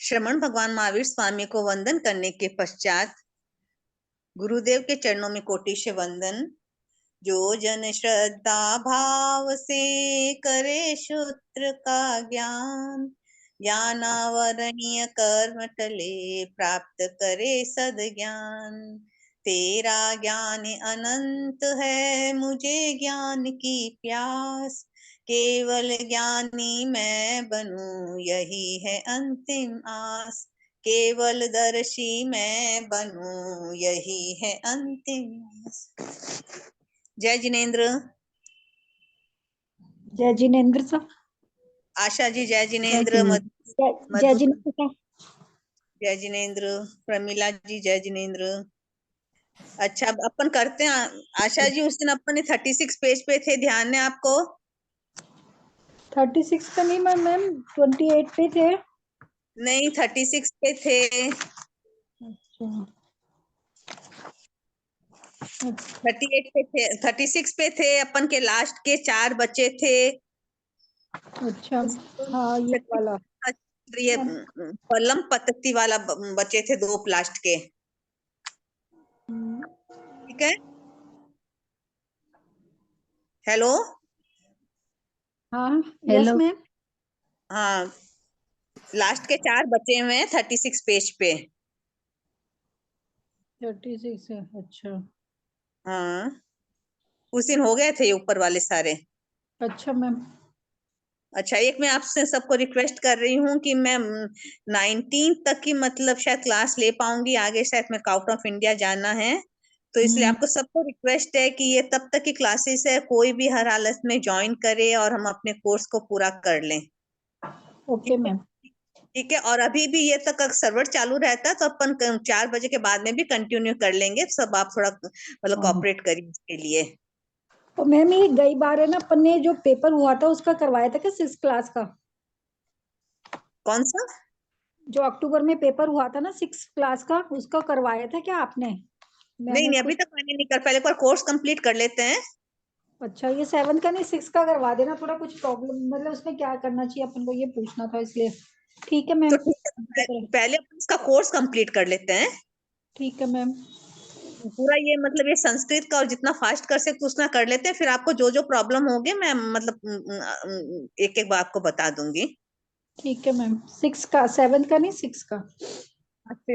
श्रमण भगवान महावीर स्वामी को वंदन करने के पश्चात गुरुदेव के चरणों में कोटि वंदन। जो जन श्रद्धा भाव से करे सूत्र का ज्ञान, ज्ञानावरणीय कर्म टले प्राप्त करे सद ज्ञान। तेरा ज्ञान अनंत है मुझे ज्ञान की प्यास, केवल ज्ञानी मैं बनूं यही है अंतिम आस। केवल दर्शी मैं बनूं यही है अंतिम आस। जय जिनेन्द्र। जय जिनेन्द्र सर। आशा जी जय जिनेन्द्र। जय जिनेन्द्र। जय जिनेन्द्र। प्रमिला जी जय जिनेन्द्र। अच्छा अब अपन करते हैं। आशा जी उस दिन अपन ने 36 पेज पे थे, ध्यान है आपको? 36 पे नहीं मैम 28 पे थे। नहीं 36 पे थे। अच्छा 38 पे थे, 36 पे थे। अपन के लास्ट के 4 बचे थे। अच्छा हाँ ये वाला ये पलम पत्ती वाला बचे थे 2 लास्ट के। ठीक है। हेलो। हाँ यस मैम। हाँ लास्ट के 4 बचे हुए हैं 36 पेज पे। 36 है। अच्छा हाँ उस दिन हो गए थे ऊपर वाले सारे। अच्छा मैम। अच्छा एक मैं आपसे सबको रिक्वेस्ट कर रही हूँ कि मैं 19 तक की मतलब शायद क्लास ले पाऊंगी, आगे शायद मैं आउट ऑफ इंडिया जाना है, तो इसलिए आपको सबको रिक्वेस्ट है कि ये तब तक की क्लासेस है, कोई भी हर हालत में ज्वाइन करे और हम अपने कोर्स को पूरा कर लें। Okay ma'am. ठीक है। और अभी भी ये तक सर्वर चालू रहता है तो अपन 4 बजे के बाद में भी कंटिन्यू कर लेंगे। सब आप थोड़ा मतलब कोऑपरेट करिए इसके लिए। तो मैम ये गई बार है ना अपन ने जो पेपर हुआ था उसका करवाया था क्या 6 क्लास का? कौन सा? जो अक्टूबर में पेपर हुआ था ना 6 क्लास का, उसका करवाया था क्या आपने? नहीं नहीं अभी तक मैंने नहीं कर, पहले कोर्स कंप्लीट कर लेते हैं। अच्छा ये 7 का नहीं 6 का करवा देना। थोड़ा कुछ प्रॉब्लम मतलब उसमें क्या करना चाहिए अपन को ये पूछना था इसलिए। ठीक है मैम। तो ठीक है, पहले अपन इसका कोर्स कंप्लीट कर लेते हैं। ठीक है मैम। पूरा ये मतलब ये संस्कृत का और जितना फास्ट कर सकते उतना कर लेते हैं, फिर आपको जो जो प्रॉब्लम होगी मैं मतलब एक एक बार आपको बता दूंगी। ठीक है मैम। 6 का 7 का नहीं 6 का।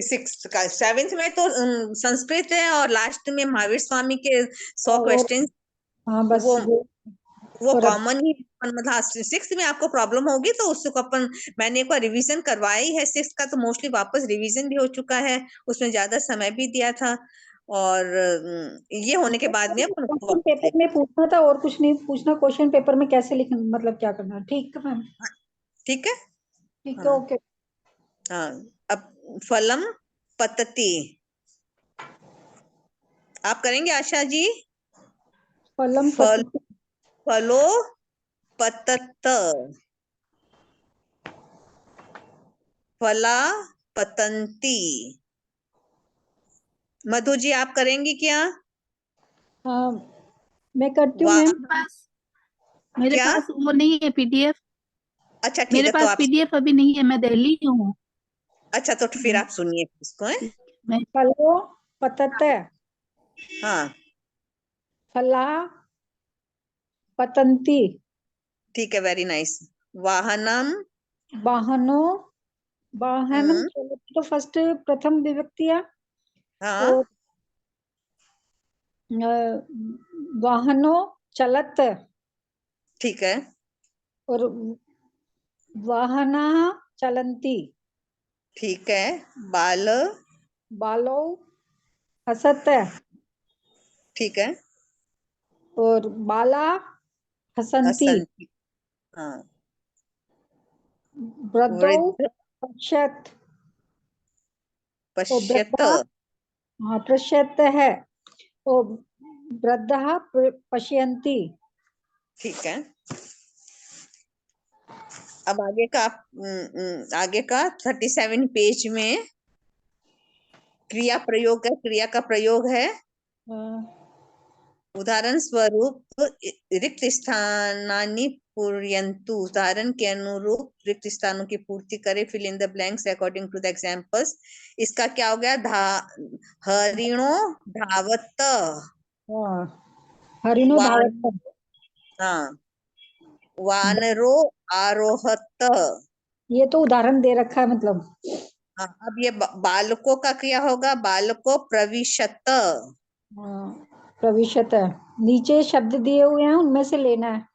6 का 7th में तो संस्कृत है और लास्ट में महावीर स्वामी के 100 और क्वेश्चन। हाँ बस वो और कॉमन ही मतलब 6 में आपको प्रॉब्लम होगी तो उसको अपन मैंने एक बार रिवीजन करवाई है 6 का, तो मोस्टली वापस रिवीजन भी हो चुका है, उसमें ज्यादा समय भी दिया था। और ये होने के बाद में अपन क्वेश्चन पेपर में पूछना था और कुछ नहीं पूछना। क्वेश्चन पेपर में कैसे लिखना मतलब क्या करना है? ठीक है मैम। ठीक है। ठीक है हाँ ओके। हाँ। अब फलम पतति आप करेंगे आशा जी? फलम फल पत्ती। फलो पतत फला पतंती। मधु जी आप करेंगी क्या? हाँ मैं करती हूँ वाह। मैम। मेरे क्या? पास वो नहीं है पीडीएफ। अच्छा ठीक मेरे है तो पास आप। पीडीएफ अभी नहीं है, मैं दिल्ली हूँ। अच्छा तो फिर आप सुनिए इसको है? मैं फलो पतत हाँ फला पतंती। ठीक है, वेरी नाइस। वाहनम। वाहनो वाहनम हम्म। चलो तो फर्स्ट प्रथम विभक्ति है। हाँ और वाहनो चलत ठीक है। और वाहना चलंती। ठीक है। बाल। बालो हसत ठीक है। और बाला हसंती। असंति। हाँ। वृद्धो वृद्ध पश्यत और पश्यत। वृद्धा हाँ पश्यत है और वृद्धा पश्यन्ति। ठीक है। अब आगे का आगे का 37 पेज में क्रिया प्रयोग है, क्रिया का प्रयोग है। उदाहरण स्वरूप रिक्त स्थानानि पूरयन्तु, उदाहरण के अनुरूप रिक्त स्थानों की पूर्ति करें। Fill in the blanks according to the examples. इसका क्या हो गया? हरिणो धावत। हाँ, हरिणो वान धावत। हाँ, वानरो आरोहत। ये तो उदाहरण दे रखा है मतलब। हाँ, अब ये बालकों का क्या होगा? बालको प्रविशत। हाँ, प्रविशत है, नीचे शब्द दिए हुए हैं उनमें से लेना है।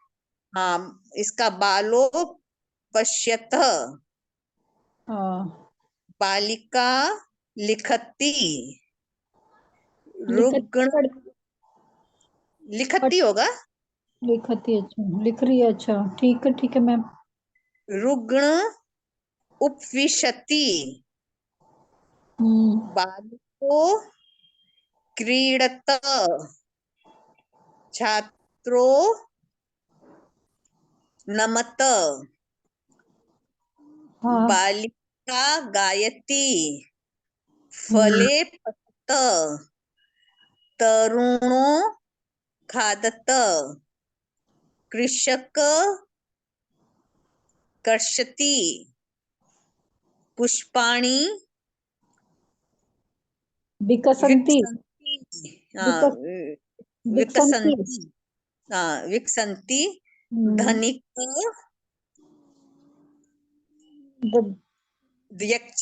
हाँ, इसका बालो पश्यत। हाँ, बालिका लिखती। लिखत रुग्ण पढ़ लिखती होगा। लिखती, अच्छा लिख रही है, अच्छा ठीक है मैम। रुग्ण उपविशति। बालको क्रीडत। छात्रो नमत। हाँ, बालिका गायति। हम्म, फले पतत। तरुणो खादत। कृषक कर्षति। पुष्पाणि विकसंती। विकसन्ति। हाँ, विकस विकसंती। विकसन्ति। हाँ, विकसन्ति। हम्म, धनिक द-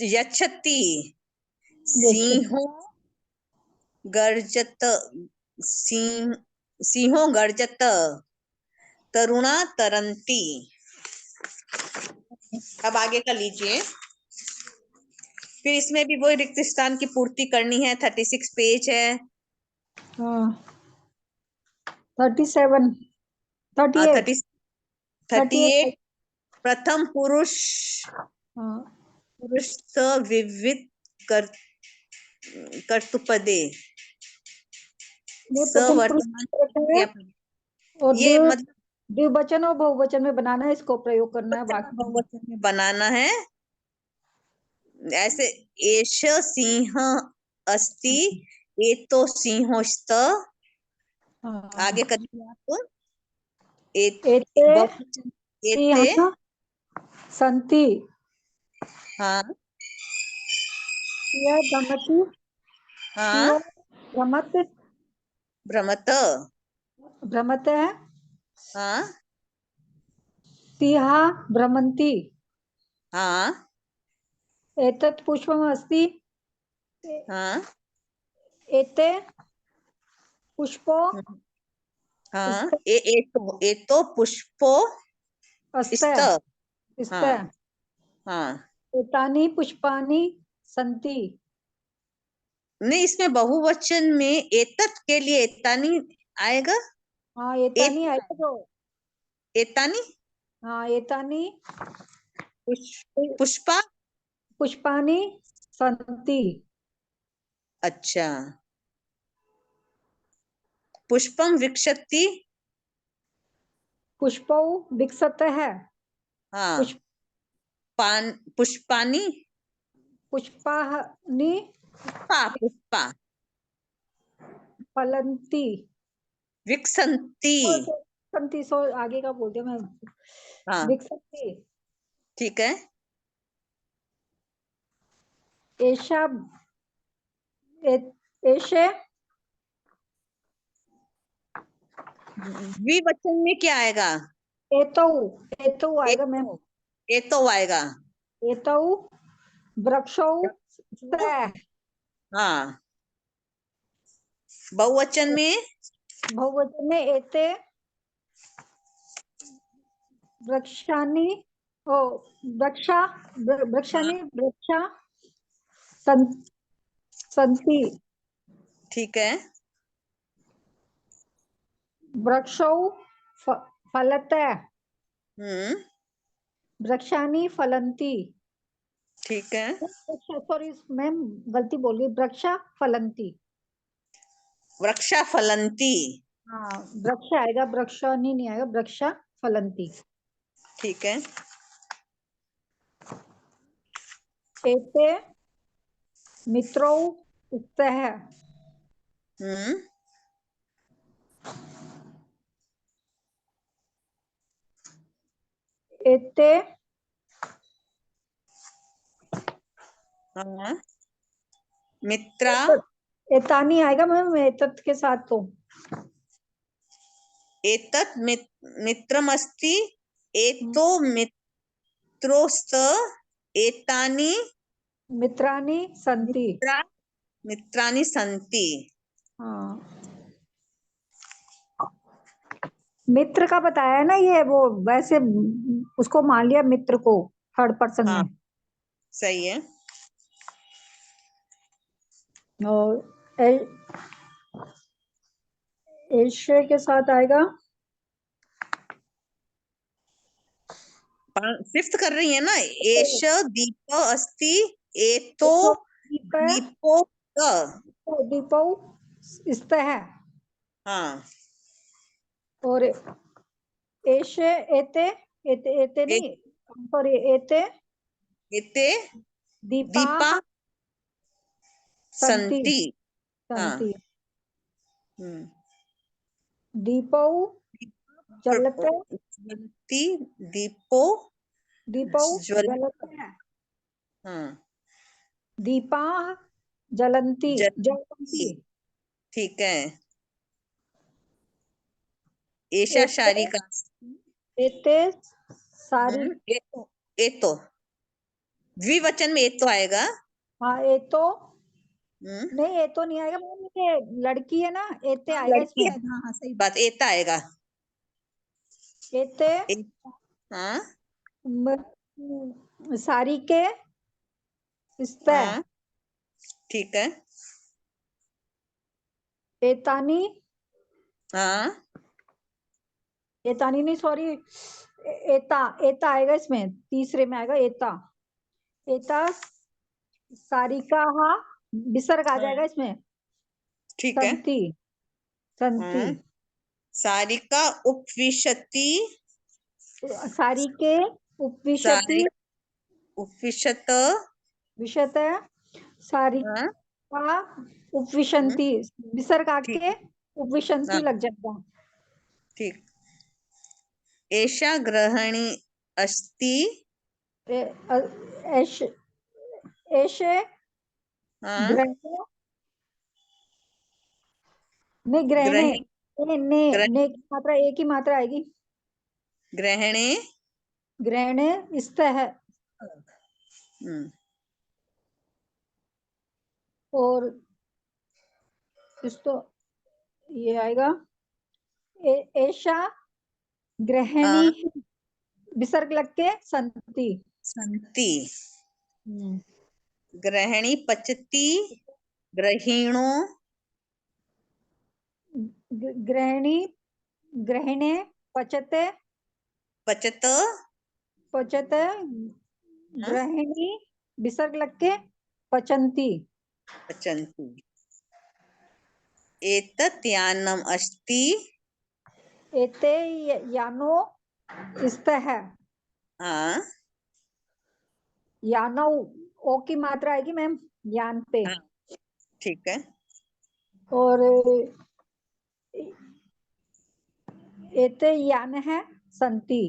यच्छति। यश- सिंहो गर्जत। सिंह सिंहो गर्जत। तरुणा तरंती। अब आगे का लीजिए। फिर इसमें भी वही रिक्त स्थान की पूर्ति करनी है। 36 पेज है। हाँ, 37, हाँ, 38, 38। 38। प्रथम पुरुष हाँ, पुरुष विविध कर कर्तुपदे। ये प्रथम पुरुष सवर्तमान रखा है, क्रिया। और ये मतलब द्विवचन और बहुवचन में बनाना है, इसको प्रयोग करना है वचन और बाकी। बहुवचन में बनाना है। ऐसे एष सिंह अस्ति। एतो सिंहोस्त। हाँ, आगे करिए आप। एते बहुवचन एते। सिंह संति। हाँ यह भ्रमति। हाँ। यह भ्रमत। भ्रमत। भ्रमत है। हाँ सिंहा भ्रमन्ति। हाँ एतत् पुष्पम् अस्ति। हाँ एते पुष्पो हाँ। स्त एतो पुष्पो अस्ति। स्त। स्त। हाँ हाँ। एतानि पुष्पाणि सन्ति। नहीं, इसमें बहुवचन में एतत् के लिए एतानी आएगा। हाँ, एतानि एत आएगा तो। एतानी हाँ, एतानि पुष्पा। पुष्पाणि सन्ति। अच्छा। पुष्पम विकसति। पुष्पौ विकसत है। हाँ। पुष्प पुष्पानी। पुष्पाणि पुष्पा फलन्ति। विकसंती। संति, सो आगे का बोल दिया मैं। हाँ, विकसन्ति। ठीक है। एषा एषे द्विवचन में क्या आएगा? एतौ। एतौ आएगा मैम। एतो। एतो आएगा। एतौ वृक्षौ स्तः। हाँ। बहुवचन में बहुवचन में एते वृक्षाणि। ओ वृक्षा हाँ, वृक्षाणि वृक्षा सन्ति। ठीक है। वृक्षौ फलते। हम्म, वृक्षाणि फलन्ति। ठीक है। सॉरी मैम, गलती बोल गई, वृक्षा फलन्ति। वृक्षा फलंती। हाँ, वृक्ष आएगा, वृक्षाणि नहीं आएगा, वृक्षा फलन्ति। ठीक है। एते मित्रौ स्तः। हम्म, एते हाँ, मित्रा, एतानी आएगा मैम एतत के साथ तो। एतत् मित्रमस्ति, एतो मित्रोस्त, एतानि मित्राणि सन्ति। मित्राणि सन्ति। हाँ, मित्र का बताया ना, ये वो वैसे उसको मान लिया मित्र को थर्ड पर्सन हाँ, में। सही है। और एशे के साथ आएगा, फिफ्थ कर रही है ना, एष दीप अस्ति, एतो दीप दीपो दीपौ स्तः। हाँ, और एशे एते एते एते नहीं, सॉरी, एते एते दीपा दीपा सन्ति सन्ति। हाँ, सन्ति। हम्म, दीपौ जलते ज्वलति, दीपो दीपौ ज्वल, जलते। हाँ, दीपा जलंती जलति, जलंती। ठीक है। एषा एते शारिका, एते सारी। एतो, एतो द्विवचन में एतो आएगा। हाँ, एतो हम्म, नहीं, एतो नहीं आएगा मैम, ये लड़की है ना, एते हाँ, आएगा लड़की है, इसमें। हाँ हाँ, सही बात, एता आएगा। एते हाँ सारी के स्तः। हाँ, ठीक है। एतानी हाँ, एतानी नहीं, सॉरी, एता एता आएगा इसमें, तीसरे में आएगा एता। एता सारिका विसर्ग आ जाएगा इसमें। ठीक है। संति संति। हाँ, सारिका उपविशति, सारी के उपविशति सारि उपविशत, विशत। सारी हाँ, का उपविशंति, विसर्ग ठीक, आके उपविशंति हाँ, लग जाएगा। ठीक। एषा गृहिणी अस्ति, एश एशे हाँ, ग्रहणे ने ग्रहणे गृहिणी, ने की मात्रा, एक ही मात्रा आएगी। ग्रहणे, ग्रहणे स्तः। और इस तो ये आएगा, ऐशा ग्रहणी हाँ, विसर्ग लग के संति। सन्ति, ग्रहणी पचति, ग्रहीणो, ग्रहणी ग्रहणे पचते पचत, पचते। ग्रहिणी विसर्ग लग के पचंती। पचन्ति। एतत् यानम् अस्ति, एते यानो स्तः। हाँ, यानो ओ की मात्रा आएगी मैम यान पे। हाँ, ठीक है। और एते यान है संति।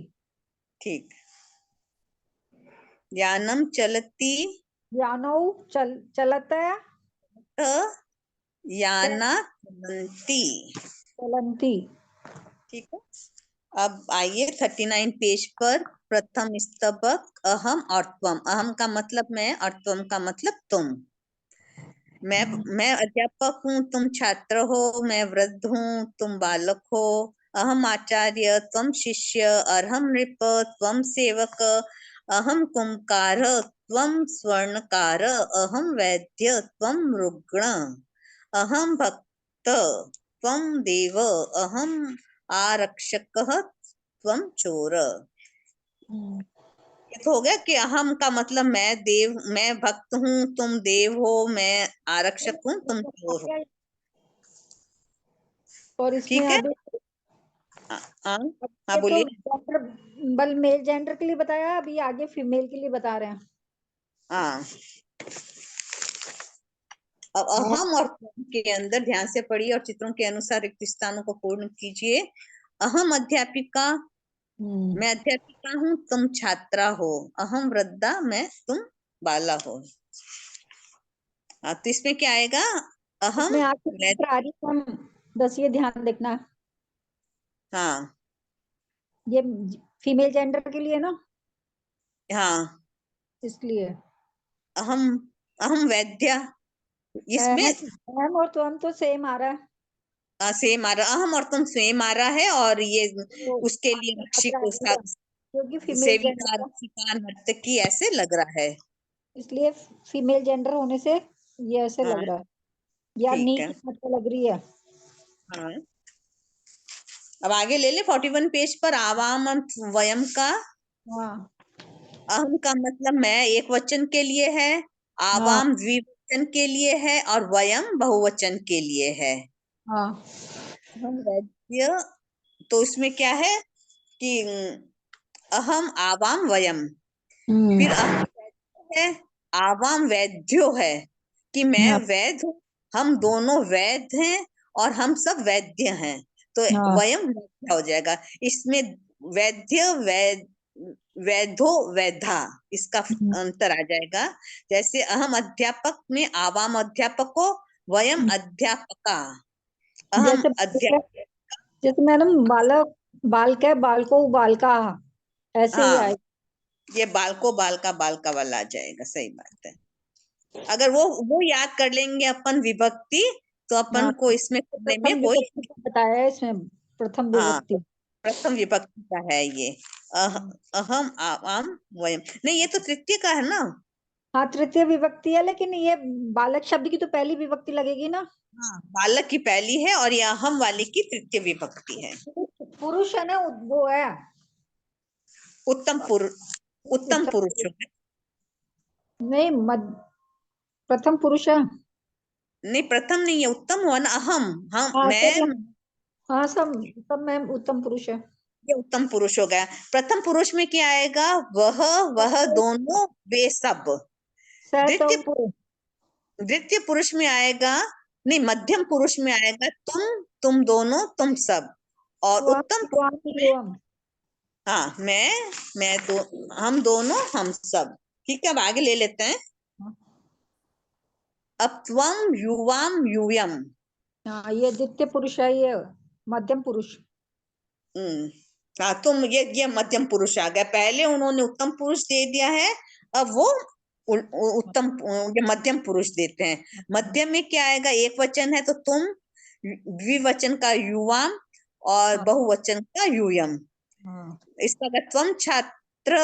ठीक। यानम चलति, यानो चलते याना चलन्ति, चलंती। ठीक है। अब आइए 39 पेज पर, प्रथम स्तबक अहम और त्वम। अहम का मतलब मैं और त्वम का मतलब तुम। मैं अध्यापक हूँ, तुम छात्र हो, मैं वृद्ध हूँ, तुम बालक हो। अहम आचार्य, त्वम शिष्य, अर्हम नृप, त्वम सेवक, अहम कुंभकार, त्वम स्वर्णकार, अहम वैद्य, त्वम रुग्ण, अहम भक्त, त्वम देव, अहम आरक्षक, त्वम चोर। ये तो हो गया कि अहम का मतलब मैं भक्त हूँ, तुम देव हो, मैं आरक्षक हूँ, तुम चोर हो। और इसमें ठीक है। अब हाँ हाँ, ये तो बोलिए। जेंडर बल मेल जेंडर के लिए बताया, अभी आगे फीमेल के लिए बता रहे हैं। हाँ, अब अहम और त्वम के अंदर ध्यान से पढ़िए और चित्रों के अनुसार रिक्त स्थानों को पूर्ण कीजिए। अहम अध्यापिका, मैं अध्यापिका हूँ, तुम छात्रा हो। अहम वृद्धा, मैं तुम बाला हो। तो इसमें क्या आएगा? अहम इसमें आपकी लेटर आ रही है, हम बस ये ध्यान देखना। हाँ ये फीमेल जेंडर के लिए ना, हाँ। इसलिए अहम अहम वैद्य, इसमें अहम और तुम तो सेम आ रहा है। सेम आ रहा, अहम और तुम सेम आ रहा है। और ये तो उसके लिए छात्रा आ रही है, क्योंकि फीमेल सेविका, जेंडर, रक्षिका, नर्तकी ऐसे लग रहा है। इसलिए फीमेल जेंडर होने से ये ऐसे हाँ लग रहा है, या नी ठीक है। की मतलब लग रही है। हाँ अब आगे ले ले 41 पेज पर। आवाम और वयम का, हाँ अहम का मतलब मैं एक वचन के लिए है, हाँ आवाम द्विवचन के लिए है, और वयम बहुवचन के लिए है। हाँ। अहम वैद्य, तो इसमें क्या है कि अहम आवाम वयम, फिर अहम वैद्य है, आवाम वैद्यो है, कि मैं हाँ वैद्य हूँ, हम दोनों वैद्य हैं और हम सब वैद्य हैं। तो हाँ वयम वैद्य हो जाएगा। इसमें वैद्य वैधो वैधा, इसका अंतर आ जाएगा। जैसे अहम अध्यापक में आवाम अध्यापको, वयम अध्यापका, अहम जैसे अध्यापक। जैसे मैडम बालक बालक है, बालको बालका, ऐसे ही हाँ आएगा। ये बालका वाला आ जाएगा, सही बात है। अगर वो याद कर लेंगे अपन विभक्ति, तो अपन हाँ, को इसमें करने में प्रथम कोई, विभक्ति को बताया है इसमें, प्रथम हाँ विभक्ति। प्रथम विभक्ति का है ये। अहम आवाम वयम, नहीं ये तो तृतीय का है ना। हाँ, तृतीय विभक्ति है, लेकिन ये बालक शब्द की तो पहली विभक्ति लगेगी ना। हाँ बालक की पहली है और ये अहम वाले की तृतीय विभक्ति है। पुरुष है ना, वो है उत्तम पुरुष, उत्तम उत्तम पुरुष पुरुष। है। नहीं, प्रथम पुरुष है। नहीं प्रथम नहीं है, उत्तम हुआ ना। अहम, हम हाँ मैं, सही है। हाँ, सब में उत्तम पुरुष है। ये उत्तम पुरुष हो गया। प्रथम पुरुष में क्या आएगा? वह दोनों, वे सब। सह तो द्वितीय द्वितीय पुरुष में आएगा, नहीं मध्यम पुरुष में आएगा तुम दोनों, तुम सब। और उत्तम पुरुष में, युवम। हाँ मैं दो, हम दोनों, हम सब। ठीक है अब आगे ले लेते हैं। अपत्वम युवाम यूयम। हाँ, ये द्वितीय पुरुष है, ये मध्यम पुरुष। हम्म, हाँ तुम, ये मध्यम पुरुष आ गया। पहले उन्होंने उत्तम पुरुष दे दिया है, अब वो उत्तम, ये मध्यम पुरुष देते हैं। मध्यम में क्या आएगा? एक वचन है तो तुम, द्विवचन का युवाम, और हाँ बहुवचन का यूयम। हाँ। इसका अगर त्वम छात्र,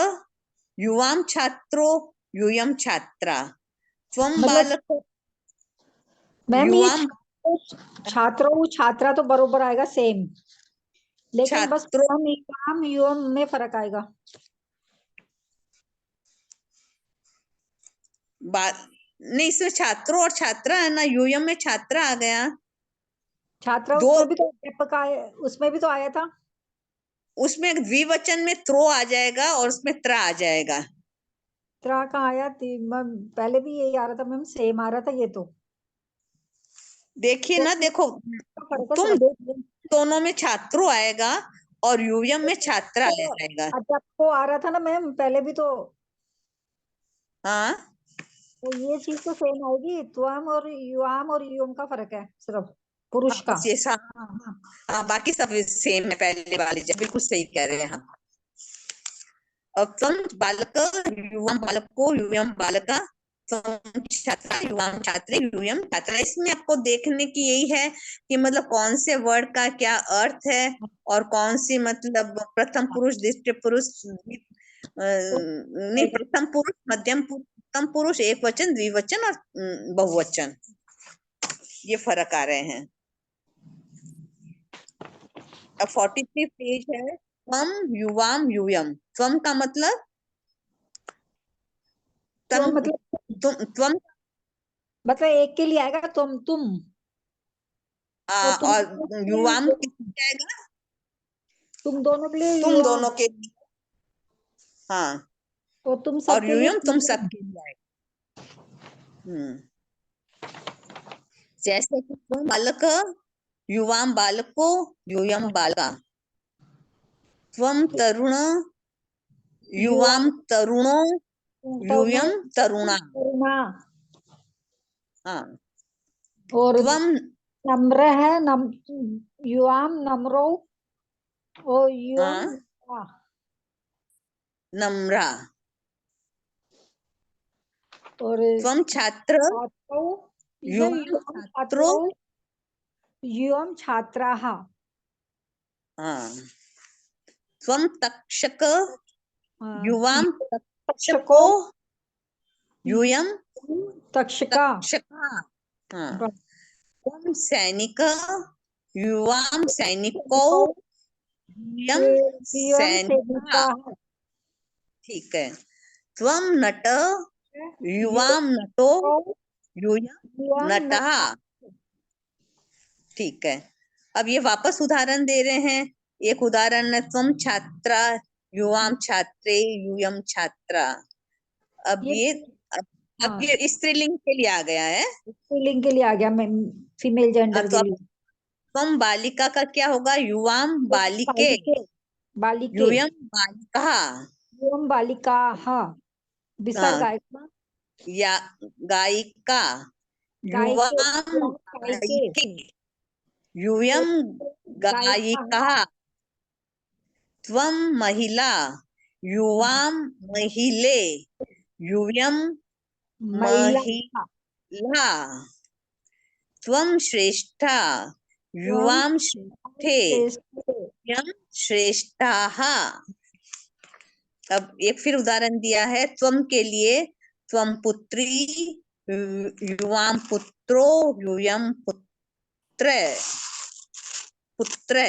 युवाम छात्रो, यूयम छात्रा। त्वम मतलब बालक, मैम, ये युवाम छात्रों छात्रा तो बरोबर आएगा सेम, लेकिन बस छात्रो, काम युवम में फर्क आएगा। नहीं इसमें छात्रों और छात्रा है ना, यूयम में छात्रा आ गया। छात्रा दो, उसमें भी तो अध्यापक आया, उसमें भी तो आया था। उसमें एक द्विवचन में त्रो आ जाएगा और उसमें त्र आ जाएगा। त्रा का आया थी मैम, पहले भी यही आ रहा था मैम, सेम आ रहा था ये तो। देखिए तो ना, देखो फर्क है तुम सिर्फ। दोनों में छात्रो आएगा और यूयम में छात्रा आ तो जाएगा। अध्यापक को आ रहा था ना मैम पहले भी हाँ तो ये चीज तो सेम आएगी, त्वम और युवाम और युवम का फर्क है सिर्फ, हाँ पुरुष का। बस ये हाँ बाकी सब सेम है पहले वाले बिल्कुल सही कह रहे हैं हम। अब त्वम बालक, युवम बालको, यूयम बालका, त्वम छात्रा, युवाम छात्रे, यूयम छात्रा। इसमें आपको देखने की यही है कि मतलब कौन से वर्ड का क्या अर्थ है, और कौन सी मतलब प्रथम पुरुष, द्वितीय पुरुष, नहीं प्रथम पुरुष, मध्यम पुरुष, उत्तम पुरुष, एक वचन, द्विवचन और बहुवचन, ये फर्क आ रहे हैं। अब 43 पेज है। त्वम युवाम यूयम। त्वम का मतलब तम, त्वम त्वम, एक के लिए आएगा, तुम और तुम और युवाम किसको जाएगा? तुम दोनों के लिए तुम युवाम, दोनों के लिए, हाँ। और तुम और सबके लिए यूयम तुम युवम। सबके लिए आएगा। जैसे कि तुम बालक, युवाम बालको, यूयम बालका। त्वं तरुण युवां तरुणो यूयं तरुणा। तरुणा। हाँ, और त्वं नम्र है, युवाम नम्रो और हाँ, नम्रा। और त्वं छात्र छात्रौ युवां युवाम छात्रो। छात्रौ युवाम छात्राः। हाँ, त्वं तक्षक युवां तक्षको तक्षको यूयं तक्षका। तक्षका। हाँ, त्वं सैनिक युवां सैनिको यूयं युवाम सैनिका। सैनिकाः। ठीक है। त्वं नट युवां नटो यूयं युवाम नटः। ठीक है। अब ये वापस उदाहरण दे रहे हैं। एक उदाहरण है त्वं छात्रा युवां छात्रे यूयं छात्रा। अब ये ये स्त्रीलिंग के लिए आ गया है। स्त्रीलिंग के लिए आ गया, फीमेल जेंडर तो के अब लिए। त्वं बालिका का क्या होगा? युवां बालिके बालिके बालिके यूयं बालिका। युवाम बालिकाः। विसर्ग हाँ, आएगा। या गायिका गायिके युवां गायिके गायिके यूयं गायिका गायिका। त्वं महिला युवां महिले यूयं महिला महिला। त्वं श्रेष्ठा युवां श्रेष्ठे श्रेष्ठ। यूयं श्रेष्ठाः। अब एक फिर उदाहरण दिया है त्वं के लिए। त्वं पुत्री युवां पुत्रो यूयं पुत्र पुत्र।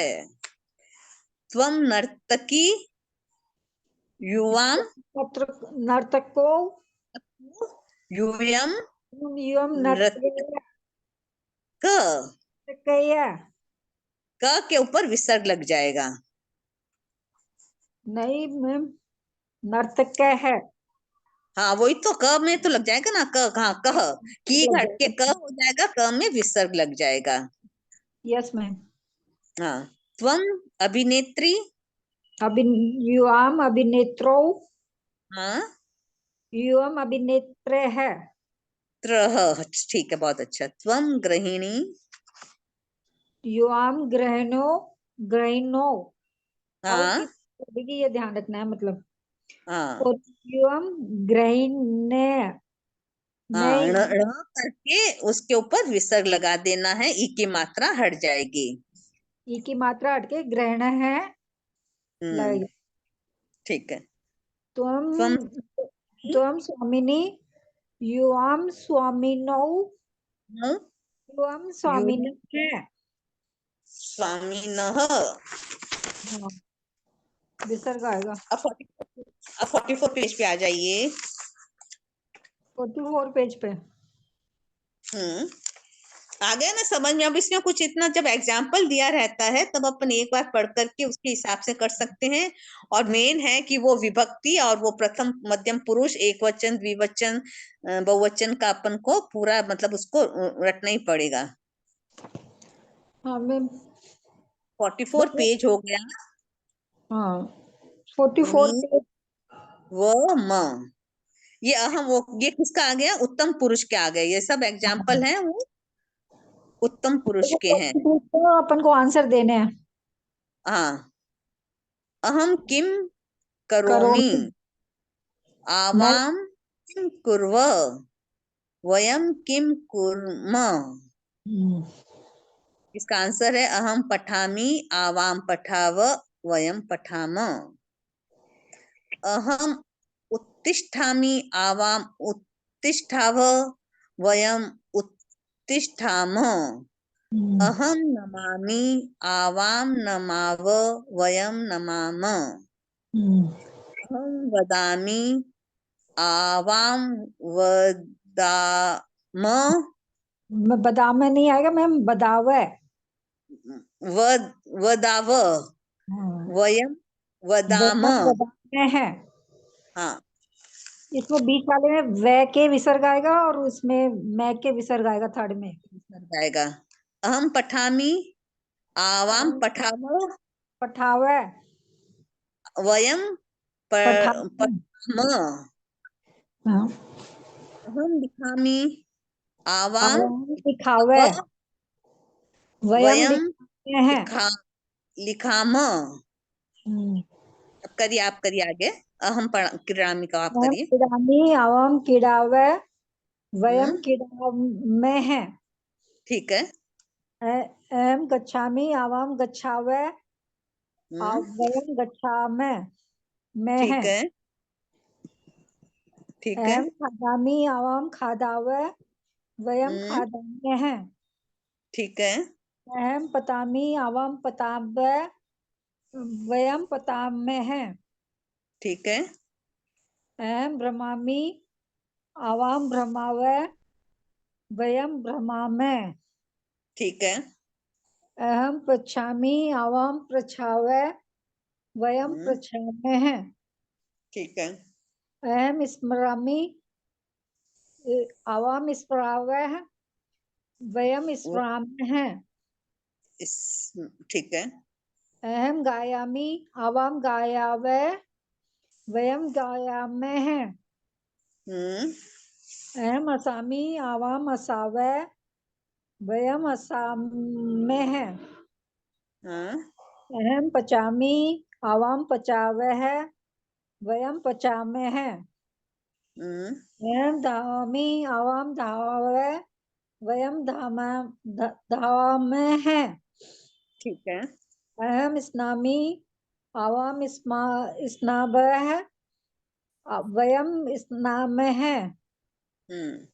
त्वं नर्तकी युवां नर्तको यूयं युवाम नर्तक। नर्तकय। क के ऊपर विसर्ग लग जाएगा। नहीं मैम, नर्तक है। हाँ, वही तो क में तो लग जाएगा ना। क कहाँ कह की हट के क हो जाएगा, क में विसर्ग लग जाएगा। Yes ma'am. हाँ, त्वं अभिनेत्री युवाम अभिनेत्रो हाँ युवाम अभिनेत्र है। ठीक है, बहुत अच्छा। त्वं गृहिणी युवाम ग्रहिणो हाँ देखिए ये ध्यान रखना है मतलब। हाँ और युवाम ग्रहिण्य हाँ, ण करके उसके ऊपर विसर्ग लगा देना है, ई की मात्रा हट जाएगी। ई की मात्रा हटके ग्रहण है लगेगी। ठीक है। त्वम त्वं त्वम स्वामिनी युवाम स्वामिनौ युवाम स्वामिन है। स्वामिनः। हाँ, विसर्ग आएगा। अब 44 पेज पे आ जाइए। 44 पेज पे। आ गया ना समझ में? अब इसमें कुछ इतना, जब एग्जाम्पल दिया रहता है तब अपन एक बार पढ़ करके उसके हिसाब से कर सकते हैं। और मेन है कि वो विभक्ति और वो प्रथम मध्यम पुरुष, एक वचन, द्विवचन, बहुवचन का अपन को पूरा मतलब उसको रटना ही पड़ेगा। हाँ मैम। 44 पेज हो गया। हाँ 44 मी पेज। व म, ये अहम वो ये किसका आ गया? उत्तम पुरुष के आ गए। ये सब एग्जाम्पल हैं वो उत्तम पुरुष के हैं। तो अपन को आंसर देने हैं। हाँ, अहम किम करो। करोमि मैं आवाम किम कुर्व वयम किम कुर्म। इसका आंसर है अहम पठामि आवाम पठाव वयम पठाम। अहम उत्तिष्ठामि आवाम उत्तिष्ठाव वयम उत्तिष्ठाम। अहम नमामि आवाम नमाव वयम नमाम। अहम वदामि आवाम वदाम बादाम में नहीं आएगा मैम, बदाव है। वदाव वयम वदाम। बादाम में है। हाँ, इसमें बीच वाले में वे के विसर्ग आएगा और उसमें मैं के विसर्ग आएगा थर्ड में। जाएगा। अहम पठामि आवाम पठाव पठावे वयम पठामि। पठामः। हाँ, अहम लिखामि। आवाम आवाम दिखावे। वयम वयम दिखाते हैं। लिखामः। हम्म। अब करिए, आप करिए आगे। अहम क्रीडामि का आप वयम करिए। क्रीडामि, आवाम क्रीडावे, वयम हम्म, क्रीडामहे हैं। ठीक है। अहम गच्छामि, आवाम गच्छावे, हम्म, वयम गच्छामहे मैं है। ठीक है। ठीक है। अहम खादामि, आवाम खादावे, वयम हम्म, खादाम्य हैं। ठीक है। अहम पतामि, आवाम पतावे, वयम पताम्य हैं। ठीक है। अहम भ्रमामि, आवाम भ्रमावे, वयम भ्रमामहे। ठीक है। अहम पृच्छामि, आवाम पृच्छावे, वयम हम्म, पृच्छामहे हैं। ठीक है। अहम स्मरामि, आवाम स्मरावे, वयम वो स्मरामहे हैं। इस ठीक है। अहम गायामि, आवाम गायावे, वयम गायामहे हैं। हम्म, अहम असामि, आवाम असावे, वयम असामहे हैं। हाँ, अहम पचामि, आवाम पचावे है, वयम पचामे हैं। हम्म, अहम धावामि, आवाम धावे, वयम धावामे हैं। ठीक है। अहम स्नामि, आवाम स्नावः, वयम स्नामः हैं। हम्म,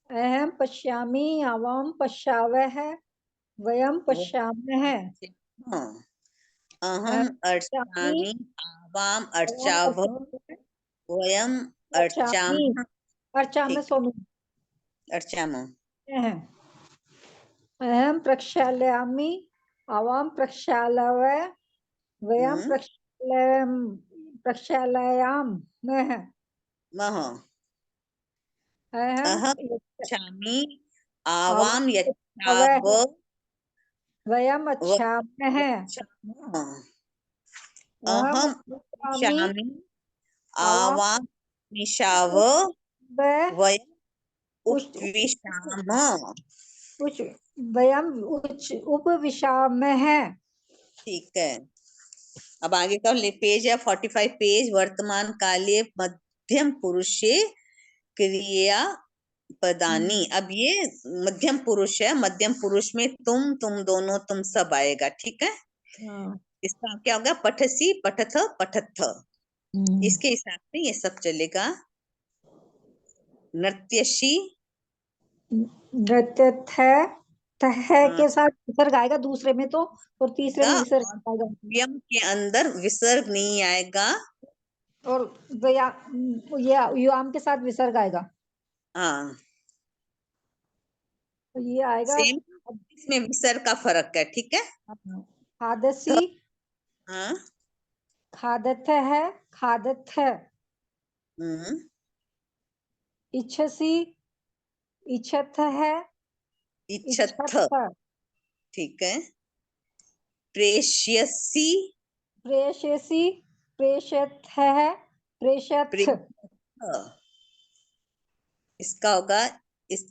अहम पश्यामि, आवाम पश्यावः, वयम वो पश्यामः हैं। हाँ। अहम अहम पश्यामि, अर्चामि, आवाम आवाम अर्चावः, पश्यामः, वयम अर्चामि, अर्चामः। अर्चामः ठीक है। स्वामी अर्चामः। हैं। अहम प्रक्षालयामि, आवाम प्रक्षालवः, वयम हम्म, प्रक्षालयामः हैं। मह। अहम अहम अर्चामि, आवाम आवाम वह यच्छावः, वयम वयम अच्छामः हैं। यच्छामः। अहम अहम उपविशामि, उच्चामि, आवाम आवाम निशावः, वह वयम उच्च उपविशामः। उच्च वयम उच्च उपविशामः हैं। ठीक है। अब आगे का पेज है 45 पेज। वर्तमान काले मध्यम पुरुषे क्रिया पदानी। अब ये मध्यम पुरुष है। मध्यम पुरुष में तुम दोनों, तुम सब आएगा। ठीक है। हाँ। इसका क्या होगा? पठसी, पठथ, पठथ। इसके हिसाब से ये सब चलेगा। नृत्यशी। नृत्य थह हाँ, के साथ विसर्ग आएगा दूसरे में तो, और तीसरे में विसर्ग और आएगा। व्यम के अंदर विसर्ग नहीं आएगा। और वया ये युआम के साथ विसर्ग आएगा। हाँ, तो ये आएगा सेम। इसमें विसर्ग का फर्क है। ठीक है। खादसी, हाँ। खादथ है, खादथ है। हम्म, इच्छसी, इच्छत है, इच्छथ। इच्छत है। ठीक है। प्रेष्यसी, प्रेषयसी, प्रेषत है, प्रेषथ। प्रेष। इसका होगा इस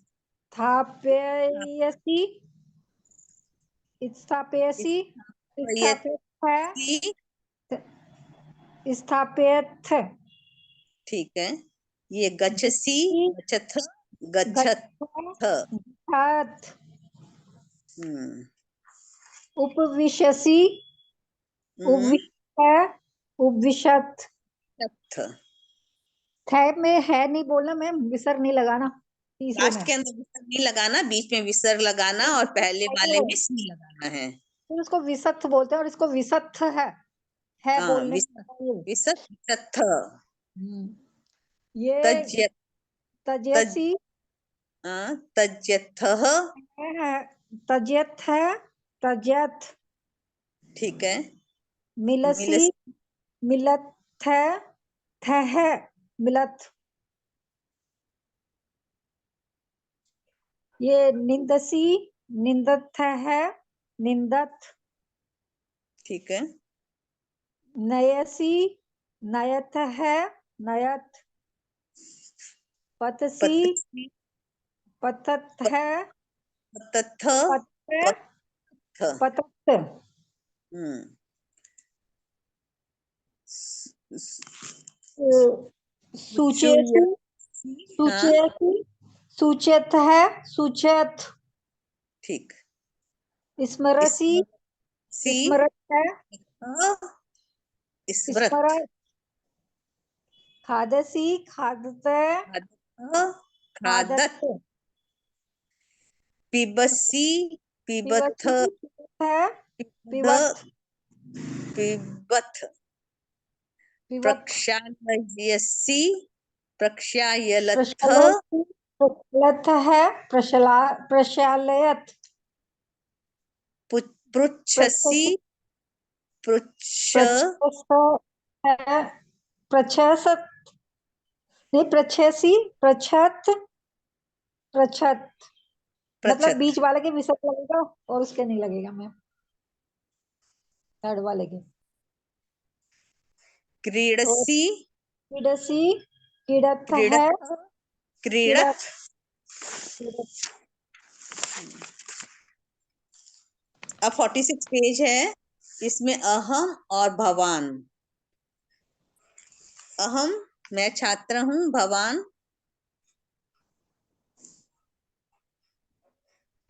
स्थापयसी, स्थापयसी, स्थापित है, इस्थापयति। स्थापित। ठीक है। ये गच्छसी, गच्छथ, गच्छथ। गच्छत, हम्म, उपविशसी, हम्म, उपविश, उपविशत। गच्छथ। थ में है नहीं बोलना, मैं विसर्ग नहीं लगाना तीसरे लास्ट में। के अंदर विसर्ग नहीं लगाना, बीच में विसर्ग लगाना, और पहले वाले में सी लगाना है। फिर उसको विसथ बोलते हैं, और इसको विसथ है हाँ, बोलने विसर्ग, का ये। विसथ। ये तज्य, तज, तजसी तज्यथः। है, तजत है, तजत। ठीक है। मिलसी, मिलस, मिलत है, है, मिलत। ये निंदसी, निंदत है, निंदत। ठीक है। नयसी, नयत है, नयत। पतसी, पतसी, पतत है, पतथ, पत, पत्थ। पतत। हम्म। स- स- सूचेति, हाँ सूचेति, सूचेत है, सूचेत। ठीक। स्मरसी, सी, स्मरत है, स्मृत, स्मरत। खादसी, खादत, खादत, खादत। पिबसी, पिबथ, पिबसी, पिबत है, पिबध, पिबत, पिबथ। पिबत। प्रक्षालयसि, प्रक्षायलथ, प्रशलति, प्रशलत है, प्रशला, प्रशालयत। पृच्छसि, प्रच्छस, पृच्छ, प्रच्छस है, प्रच्छसत, नहीं प्रच्छसी, प्रच्छत, प्रच्छत। मतलब पृच्छत। बीच वाले के विसर्ग लगेगा और उसके नहीं लगेगा मैं, थर्ड वाले के। तो क्रीडसि, क्रीडसी, क्रीडत है, क्रीडथ, क्रीडत, क्रीडथ। क्रीडत। अब 46 पेज है, इसमें अहम और भवान। अहम, मैं छात्र हूँ। भवान,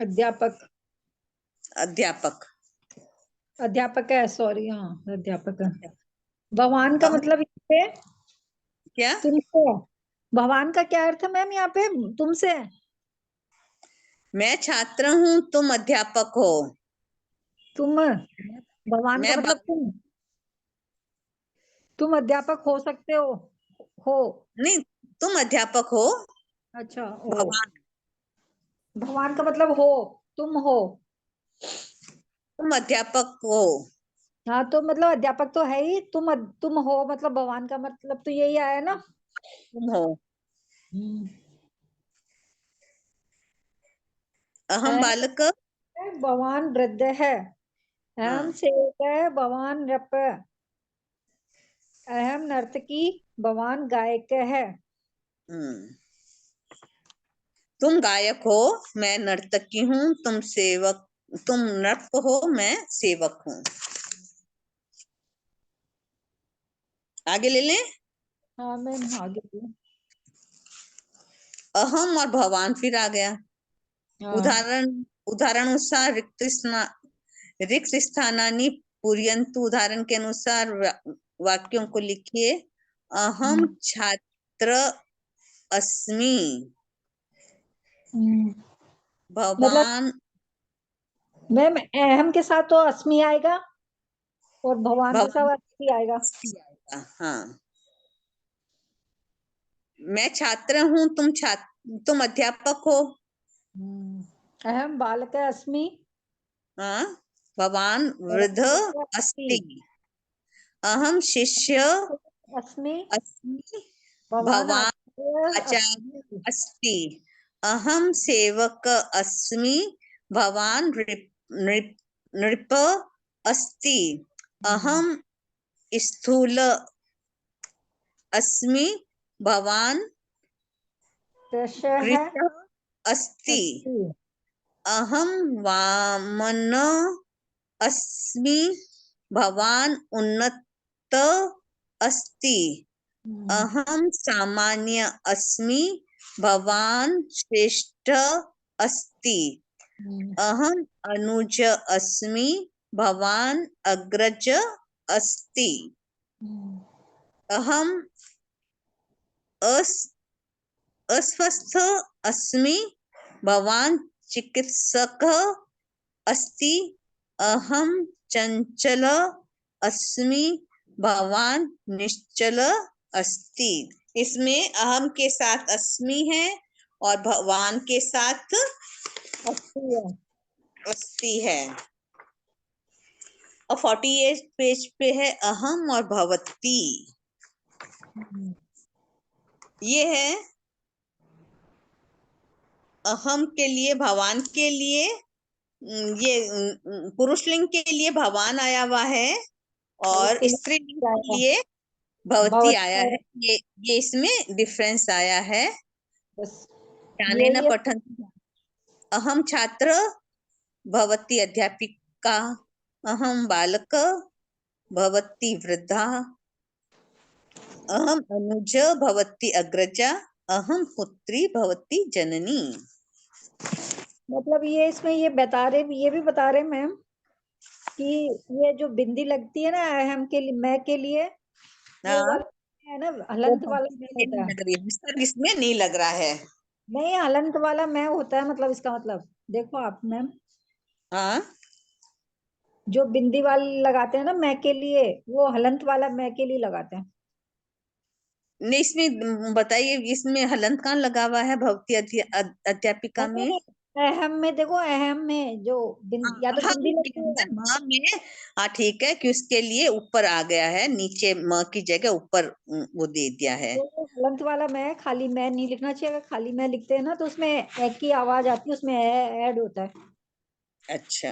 अध्यापक, अध्यापक। अध्यापक है, सॉरी, हाँ अध्यापक है। भगवान का अहम मतलब यहाँ पे क्या? तुमसे है। भगवान का क्या अर्थ है मैम यहाँ पे? तुमसे है। मैं छात्र हूँ, तुम अध्यापक हो। तुम, भगवान का मैं मतलब तुम अध्यापक हो सकते हो। नहीं, तुम अध्यापक हो। अच्छा, हो। भगवान, भगवान का मतलब हो, तुम हो। तुम अध्यापक हो। हाँ तो मतलब अध्यापक तो है ही, तुम हो मतलब भगवान का मतलब तो यही आया ना। तुम हो। हम्म। अहम बालक, भगवान वृद्ध है, अहम हाँ। सेवक है, भगवान नृप, अहम नर्तकी, भगवान गायक है। हम्म। तुम गायक हो, मैं नर्तकी हूँ। तुम सेवक, तुम नर्तक हो, मैं सेवक हूँ। आगे ले लें। हाँ मैम आगे भी। अहम और भवान फिर आ गया। हाँ। उदाहरण, उदाहरणानुसार रिक्त स्थानानि पूरयन्तु। उदाहरण के अनुसार वाक्यों को लिखिए। अहम छात्र अस्मि। हम्म, मतलब भवान, मैम अहम के साथ तो अस्मि आएगा और भगवान के भवान साथ अस्मि आएगा। आएगा, हाँ। मैं छात्र हूँ, तुम अध्यापक हो। अहम बालक अस्मि, हाँ। भवान वृद्ध बालक अस्मि, अस्ति। अहम शिष्य अस्मि, अस्मि। भगवान भवान आचार्य आचार्य अस्मि। अस्ति। अहम सेवक अस्मि। भवान नृप अस्ति। अहम स्थूल अस्मि। भवान कृष है, कृशः अस्ति। अस्ति। अहम वामन अस्मि। भवान उन्नत अस्ति। अहम सामान्य अस्मि। भवान श्रेष्ठ अस्ति। अहम अनुज अस्मि। भवान अग्रज अस्ति। अहम अस्वस्थ अस्मि। भवान चिकित्सकः अस्ति। अहम चंचल अस्मि। भवान निश्चल अस्ति। इसमें अहम के साथ अस्मि है और भगवान के साथ अस्ति है। अस्ति है। और 48 पेज पे है अहम और भवती। ये है अहम के लिए, भगवान के लिए। ये पुरुष लिंग के लिए भगवान आया हुआ है और स्त्रीलिंग स्त्रीलिंग के आएगा। लिए भवती आया भवती है, ये इसमें डिफरेंस आया है। बस जाने न ये पठन, अहम छात्र भवती अध्यापिका, अहम बालक भवती वृद्धा, अहम अनुज भवती अग्रजा, अहम पुत्री भवती जननी। मतलब ये इसमें ये भी बता रहे मैम कि ये जो बिंदी लगती है ना अहम के लिए, मैं के लिए, वो हाँ, वाला है ना, वो हलंत वाला भवती मैं के लिए होता नहीं है। लग रही है, विसर्ग इसमें नहीं लग रहा है। नहीं, हलंत वाला मैं होता है, मतलब इसका मतलब देखो आप मैम, हाँ, जो बिंदी वाली लगाते हैं ना मैं के लिए, वो हलंत वाला मैं के लिए लगाते हैं। नहीं इसमें बताइए, इसमें हलंत कहाँ लगा हुआ है भवती अध्यापिका में? नहीं, अहम में देखो, अहम में जो या तो हाँ बिंदी के लगती है। अंदर म में, हाँ ठीक है, कि उसके लिए ऊपर आ गया है, नीचे म की जगह ऊपर वो दे दिया है। तो हलंत वाला मैं, खाली मैं नहीं लिखना चाहिए। अगर खाली मैं लिखते हैं ना तो उसमें एक की आवाज आती है, उसमें ऐड होता है। अच्छा,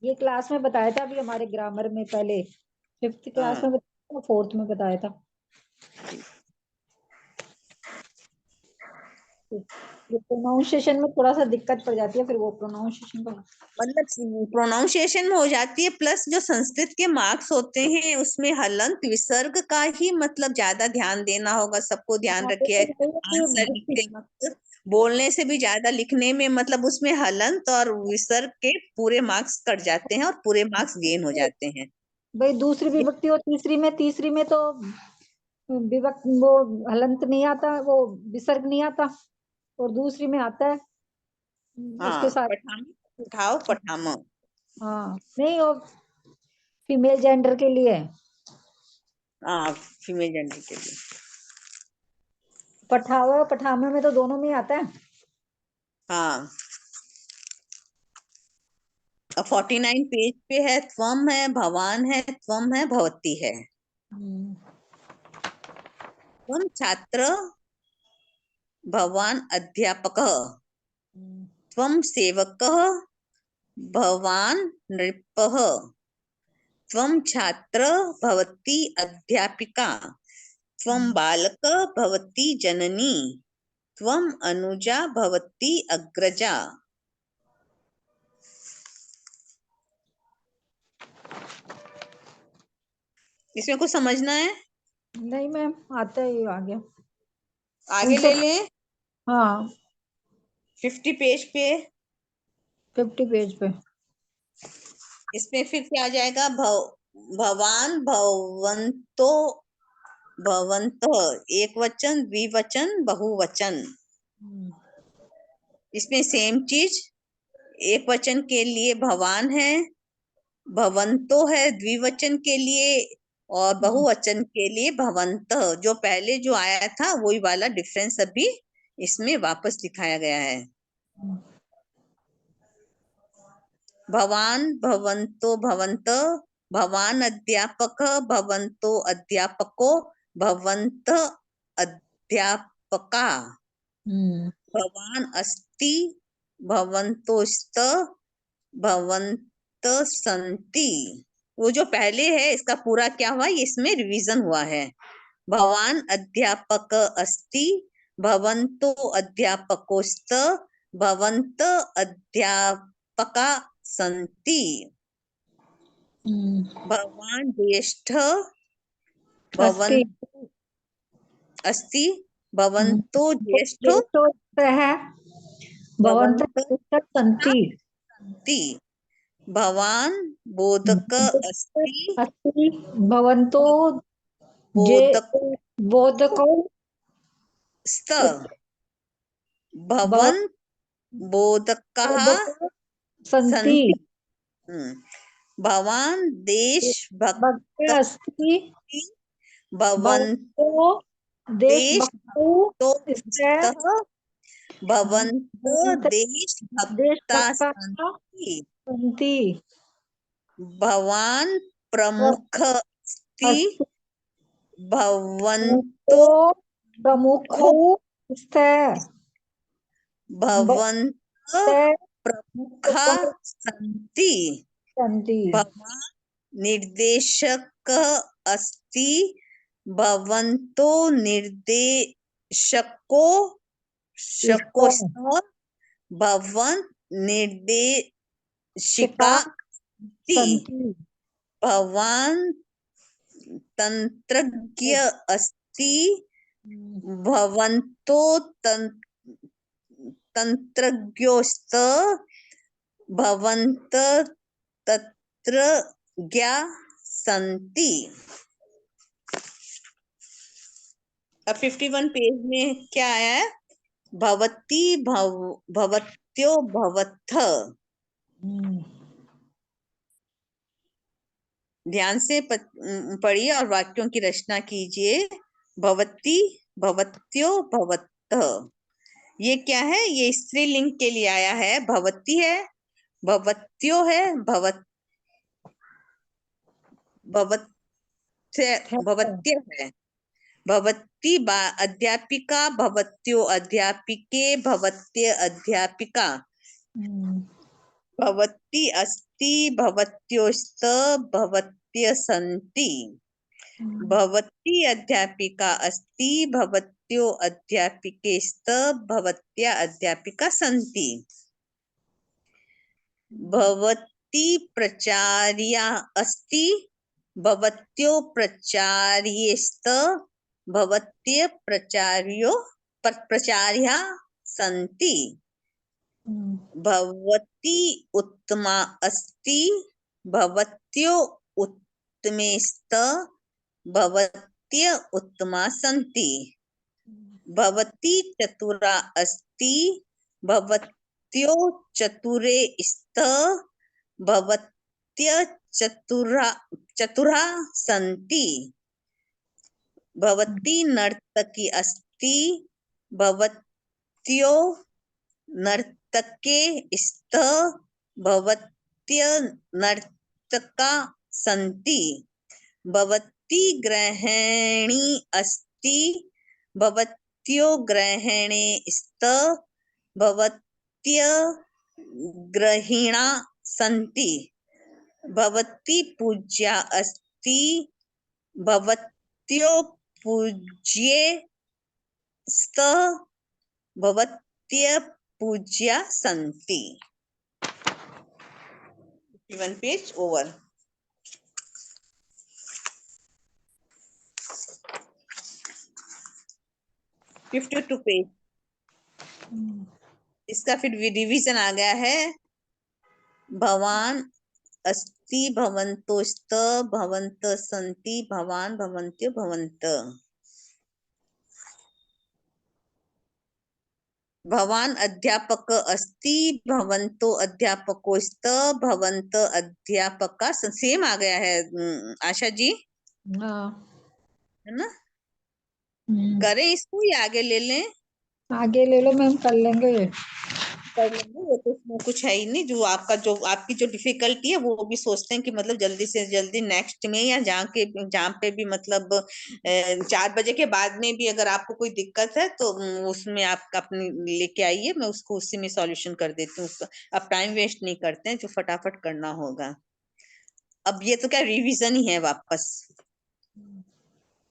ये क्लास में बताया था अभी हमारे ग्रामर में, पहले 5th क्लास हाँ में बताया था, 4th में बताया था। ये प्रोनाउंसिएशन में थोड़ा सा दिक्कत पड़ जाती है, फिर वो प्रोनाउंसिएशन का। मतलब प्रोनाउंसिएशन में हो जाती है, प्लस जो संस्कृत के मार्क्स होते हैं उसमें हलंत विसर्ग का ही मतलब ज्यादा ध्यान देना होगा, सबको ध्यान हाँ, रखिए। आंसर कि लिखते वक्त बोलने से भी ज्यादा लिखने में, मतलब उसमें हलंत और विसर्ग के पूरे मार्क्स कट जाते हैं और पूरे मार्क्स गेन हो जाते हैं। भाई दूसरी विभक्ति और तीसरी में तो विभक्ति वो हलंत नहीं आता, वो विसर्ग नहीं आता, और दूसरी में आता है उसके हाँ, साथ। पठाम उठाओ पठाम। हाँ नहीं, वो फीमेल जेंडर के लिए है। हाँ, फीमेल जेंडर के लिए। पठावा पठामे में तो दोनों में ही आता है। हाँ, 49 पेज पे है, त्वम है, भवान है, त्वम है, भवती है। त्वम छात्र, भवान अध्यापकः, त्वं सेवकः, भवान नृपः, त्वं छात्र भवती अध्यापिका, त्वं बालक भवती जननी, त्वं अनुजा भवती अग्रजा। इसमें कुछ समझना है? नहीं मैम, आता है, ये आ गया। आगे उनसे ले लें। हाँ, 50 पेज पे 50 पेज पे। इसमें फिर क्या आ जाएगा? भवान भवंतो, भवंतः एक वचन, द्विवचन, बहुवचन। इसमें सेम चीज, एक वचन के लिए भवान है, भवंतो है द्विवचन के लिए, और बहुवचन के लिए भवंतः। जो पहले जो आया था वही वाला डिफरेंस अभी इसमें वापस दिखाया गया है। भवान भवंतो भवंत, भवान अध्यापक भवंतो अध्यापको, भवंत अध्यापका, भवान अस्ति भवन्तोस्त, भवंत संति। वो जो पहले है इसका पूरा क्या हुआ, इसमें रिवीजन हुआ है। भवान अध्यापक अस्ति, भवन्तो अध्यापकोस्त, भवन्त अध्यापका सन्ति, भवान ज्येष्ठ अस्ति भवन्तु अस्ति, भवन्तो ज्येष्ठो है, भवंत भवन्त संति। सन्ति, भवान बोधक अस्ति, अस्ति भवन्तो जे बोधक बोधको स्त, भवन बोधकः बोधको संति। सन्ति। भवान देशभक्त भक्त अस्ति भवन्तो भवन्तो देशभक्तो देशभक्तो स्ते स्तः, भवन्त भवन्त देशभक्ता देशभक्ता सन्ति, संति। भवान प्रमुख अस्ति, अस्ति भवन्तो भवन्तो प्रमुखौ स्ते भवन्त स्ते प्रमुखा सन्ति, संति। भवान निर्देशक अस्ति, भवन्तो निर्देशको शकोस्त भवन निर्देशिका संति भवान तंत्रज्ञ अस्ति भवन्तो तंत्रज्ञोस्त भवन्त तत्रज्ञा सन्ति। अब 51 पेज में क्या आया है? भवती भवत्यो भवत्थ। ध्यान से पढ़िए और वाक्यों की रचना कीजिए। भवती भवत्यो भवत्थ, ये क्या है? ये स्त्रीलिंग के लिए आया है। भवती है, भवत्यो है, भवत्य है। भवती अध्यापिका, भवत्यो अध्यापिके, भवत्य अध्यापिका। भवती अस्ति, भवत्योस्त, भवत्य सन्ति। भवती अध्यापिका अस्ति, भवत्यो अध्यापिकेस्त, भवत्या अध्यापिका सन्ति। भवती प्रचार्या अस्ति, भवत्यो प्रचार्येस्त, भवत्य प्रचार्या सन्ति। भवती उत्तमा अस्ति, भवत्यो उत्तमेस्त, भवत्य उत्तमा सन्ति। भवती चतुरा अस्ति, भवत्यो चतुरे स्त, भवत्य चतुरा सन्ति। भवती नर्तकी अस्ति, भवत्यो नर्तके स्त, भवत्य नर्तका सन्ति। भवती गृहिणी अस्ति, भवत्यो गृहिणे स्त, भवत्य गृहिणा सन्ति। भवती पूज्या अस्ति, भवत्यो पूज्ये स्त, भवत्य पूज्या सन्ति। 51 पेज ओवर। पे 52 पेज। इसका फिर रिवीजन आ गया है। भवान अस्ति, भवन्तोस्त, भवन्त सन्ति, भवान भवन्त्यो भवन्त। भवान अध्यापक अस्ति, भवन्तो अध्यापकोस्त, भवन्त अध्यापका। सेम आ गया है आशा जी, है ना? करें इसको या आगे ले लें? आगे ले लो मैम, कर लेंगे ये। कर लेंगे, वो तो उसमें कुछ है ही नहीं। जो आपकी जो डिफिकल्टी है वो भी सोचते हैं कि मतलब जल्दी से जल्दी नेक्स्ट में या जहाँ पे भी मतलब 4 बजे के बाद में भी अगर आपको कोई दिक्कत है तो उसमें आप अपनी लेके आइए, मैं उसको उसी में सॉल्यूशन कर देती हूँ। अब टाइम वेस्ट नहीं करते हैं, जो फटाफट करना होगा। अब ये तो क्या रिविजन ही है वापस।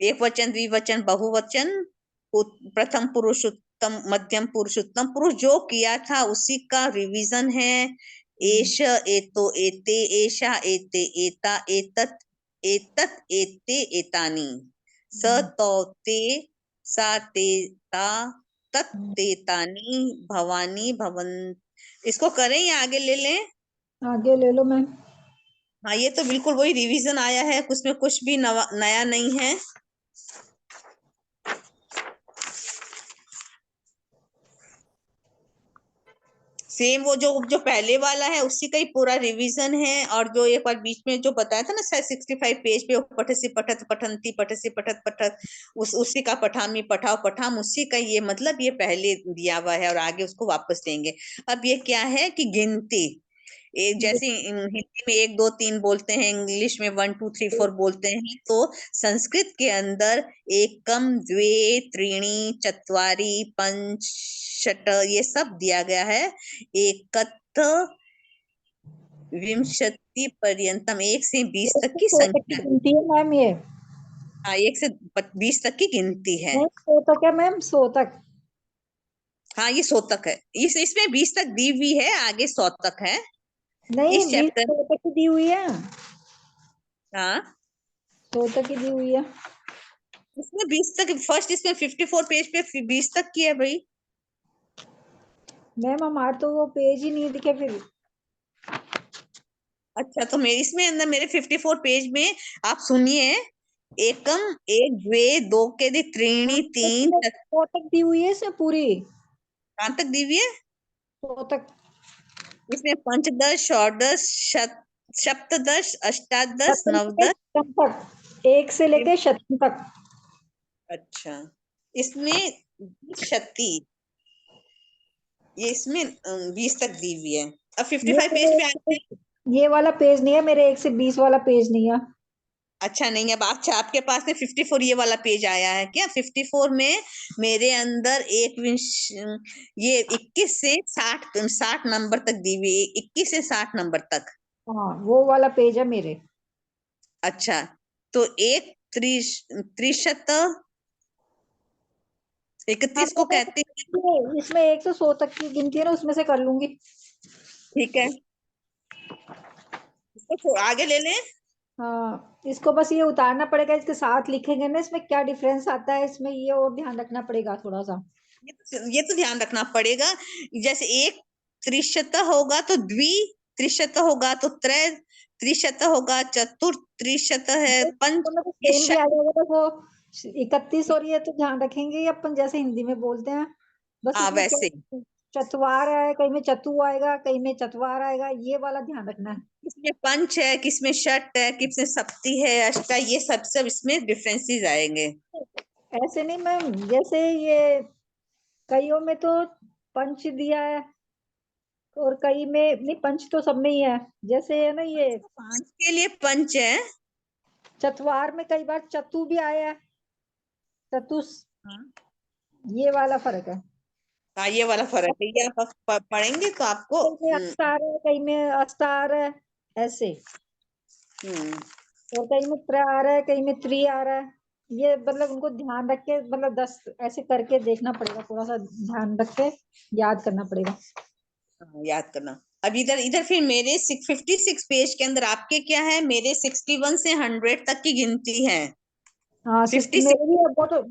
एक वचन, द्विवचन, बहुवचन, प्रथम पुरुष, मध्यम पुरुष, उत्तम पुरुष, जो किया था उसी का रिवीजन है। एष, एतो, एते, एषा, एते, एता, एतत्, एतत्, एते, एतानि। स, तौ, ते, सा, ते, ता, तत्, ते, तानि, भवानी, भवन। इसको करें या आगे ले लें? आगे ले लो मैम। हाँ, ये तो बिल्कुल वही रिवीजन आया है, उसमें कुछ भी नया नहीं है। सेम वो जो पहले वाला है उसी का ही पूरा रिवीजन है। और जो एक बार बीच में जो बताया था ना, 65 पेज पे, पठसी पठत पठंती पठसी पठत पठत, उसी का पठामी पठाओ पठाम, उसी का ये मतलब ये पहले दिया हुआ है और आगे उसको वापस देंगे। अब ये क्या है कि गिनती, जैसे हिंदी में 1 2 3 बोलते हैं, इंग्लिश में 1 2 3 4 बोलते हैं, तो संस्कृत के अंदर एकम, द्वे, त्रीणि, चत्वारि, पंच, षट, ये सब दिया गया है। एकत्थ विंशति पर्यंतम, 1 से 20 तक की संख्या गिनती है मैम ये। हाँ, 1 से 20 तक की गिनती है। नहीं, 100 तक है मैम, 100 तक। हाँ, ये 100 तक है। इसमें 20 तक दी हुई है, आगे 100 तक है नहीं, इस 20 चैप्टर। 100 तक की दी हुई है, हाँ, 100 तक की दी हुई है। इसमें 20 तक, फर्स्ट इसमें 54 पेज पे 20 तक की है भाई। मैम हमारे तो वो पेज ही नहीं दिखे फिर। अच्छा, तो मेरे इसमें अंदर मेरे 54 पेज में आप सुनिए, एकम एक द्वे दो के दि त्रीणी तीन इसमें 100 तक दी हुई है, इसमें पूरी कहाँ तक दी हुई है? 100 तक। इसमें पंचदश, षोडश, सप्तदश, अष्टादश, शतम से नवदश। शतम तक, 1 से लेके शतम तक। अच्छा, इसमें शती, ये इसमें 20 तक दी हुई है। अब ये 55 पेज मेरे पे आते हैं। ये वाला पेज नहीं है, मेरे 1 से 20 वाला पेज नहीं है। अच्छा नहीं, अब आपके पास में 54 ये वाला पेज आया है क्या? 54 में मेरे अंदर ये 21 से 60 नंबर तक दी हुई है, 21 से 60 नंबर तक। हाँ, वो वाला पेज है मेरे। अच्छा, तो एक त्रिशत हाँ 31 को तो कहते हैं। इसमें 1 से 100 तक की गिनती है ना, उसमें से कर लूंगी। ठीक है, इसको आगे ले लें। हाँ, इसको बस ये उतारना पड़ेगा, इसके साथ लिखेंगे ना इसमें क्या डिफरेंस आता है, इसमें ये और ध्यान रखना पड़ेगा थोड़ा सा। ये तो ध्यान रखना पड़ेगा। जैसे एक त्रिशत होगा तो द्वि त्रिशत होगा, तो त्रय त्रिशत होगा, चतुर्थ त्रिशत है, पंच तो ये सेम भी आ जाएगा, बस वो 31 और ये तो ध्यान रखेंगे ही अपन, जैसे हिंदी में बोलते हैं। बस हाँ, इसमें क्या वैसे चतवार है, कहीं में चतु आएगा, कहीं में चतवार आएगा, ये वाला ध्यान रखना है। किसमें पंच है, किसमें षट है, किसमें सप्ती है, अष्ट है, ये सब सब इसमें डिफरेंसेस आएंगे। ऐसे नहीं मैम, जैसे ये कईयों में तो पंच दिया है, और कई में नहीं, पंच तो सब में ही है। जैसे है ना ये पांच के लिए पंच है। चतवार में कई बार चतु भी आया है, चतुस, हाँ, ये वाला फर्क है। हाँ, ये वाला फर्क है, ये आप पढ़ेंगे तो आपको कई में अस्तार है, कई में अस्तार है, ऐसे। हम्म, और कहीं में त्रा आ रहा है, कहीं में त्रि आ रहा है। ये मतलब उनको ध्यान रख के, मतलब 10 ऐसे करके देखना पड़ेगा, थोड़ा सा ध्यान रख के याद करना पड़ेगा। हाँ, याद करना। अब इधर इधर फिर मेरे 56 पेज के अंदर आपके क्या है, मेरे 61 से 100 तक की गिनती है। हाँ, 56 मेरे भी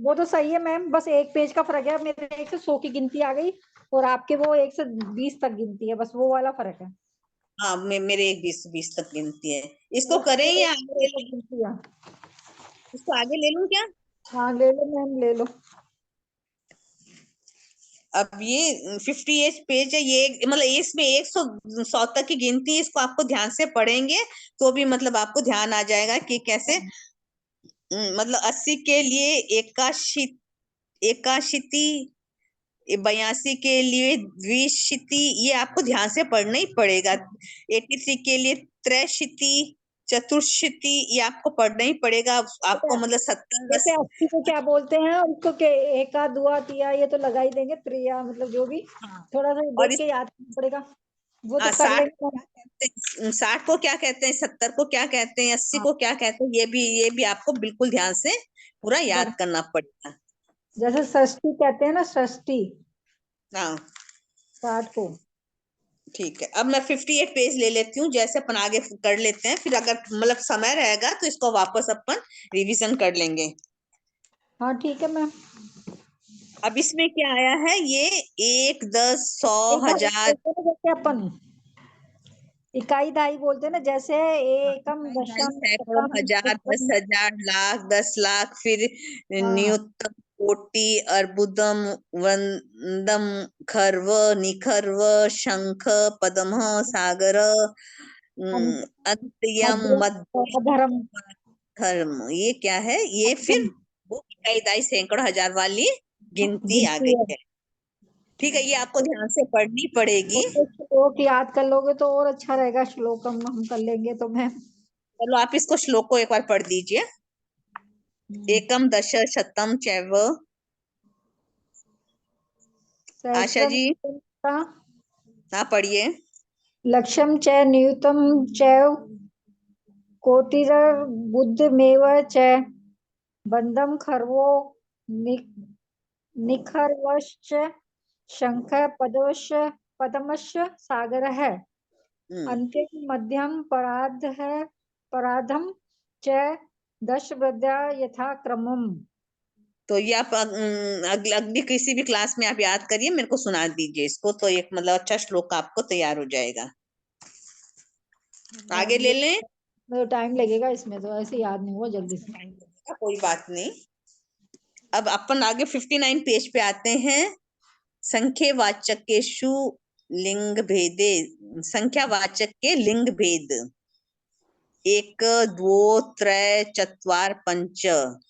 वो तो सही है मैम, बस 1 पेज का फर्क है, मेरे 1 से 100 की गिनती आ गई, और आपके वो 1 से 20 तक गिनती है, बस वो वाला फर्क है। हाँ, मेरे 20 तक गिनती है। इसको और करें मेरे या 1 से आगे 1 तक गिनती है। इसको आगे ले लूं क्या? हाँ, ले लो मैम, ले लो। अब ये 58 पेज है, ये मतलब इसमें 100 तक की गिनती है, इसको आपको ध्यान से पढ़ेंगे तो भी मतलब आपको ध्यान आ जाएगा कि कैसे मतलब 80 के लिए एकाशीति, 82 के लिए द्विशीति, ये आपको ध्यान से पढ़ना ही पड़ेगा। 83 के लिए त्रैशीति, चतुर्शीति, ये आपको पढ़ना ही पड़ेगा आपको, मतलब 70 जैसे 80 को क्या बोलते हैं, और उसको के एका दुआ तिया ये तो लगा ही देंगे, त्रिया मतलब जो भी, हाँ, थोड़ा सा और देख के याद करना पड़ेगा, वो तो हाँ, कर 60 लेंगे। 60 को क्या कहते हैं, 70 को क्या कहते हैं, 80 हाँ, को क्या कहते हैं, ये भी आपको बिल्कुल ध्यान से पूरा याद करना पड़ेगा। जैसे षष्ठी कहते हैं ना, षष्ठी हाँ, 60 को। ठीक है। अब मैं 58 पेज ले लेती हूँ, जैसे अपन आगे कर लेते हैं, फिर अगर मतलब समय रहेगा तो इसको वापस अपन रिवीजन कर लेंगे। हाँ ठीक है मैम। अब इसमें क्या आया है, ये 1, 10, 100, एक बार 1000, बोलते हैं ना, जैसे अपन इकाई दहाई बोलते हैं ना, जैसे एकम इकाई, दहाई, दशम सैकड़ों, शतम हजार, एकम। 10,000, लाख, 10 लाख, फिर हाँ, न्यूनतम, कोटि, अर्बुदम, वंदम, खर्व, निखर्व, शंख, पद्म, सागर, अंत्यम, मध्यम मध्यम, धर्म। धर्म, ये क्या है, ये फिर वो इकाई, दहाई, सैकड़ों, हजार वाली गिनती आ गिनती गई है। है। ठीक है, ये आपको ध्यान से पढ़नी पड़ेगी। तो श्लोक याद कर लोगे तो और अच्छा रहेगा, श्लोक हम कर लेंगे तो मैम। चलो, आप इसको श्लोक को एक बार पढ़ दीजिए। एकम दश शतम चैव। आशा सहस्रम जी, हाँ पढ़िए। लक्ष्यम च नियुतम चैव कोटिरर्बुद्धमेव च बंदम खर्वो निखर्वश्च शंख पदमश्च सागर है। अंतिम मध्यम पराध है पराधम च दश विद्या यथा क्रमम। तो ये आप अगली किसी भी क्लास में आप याद करिए, मेरे को सुना दीजिए इसको, तो एक मतलब अच्छा श्लोक आपको तैयार हो जाएगा। आगे ले लें। मेरे टाइम लगेगा इसमें, तो ऐसे याद नहीं हुआ जल्दी से। कोई बात नहीं। अब अपन आगे 59 पेज पे आते हैं। संख्यावाचकेषु लिंग भेदे, संख्यावाचक के लिंग भेद। एक द्वो त्रय चत्वार पंच। अब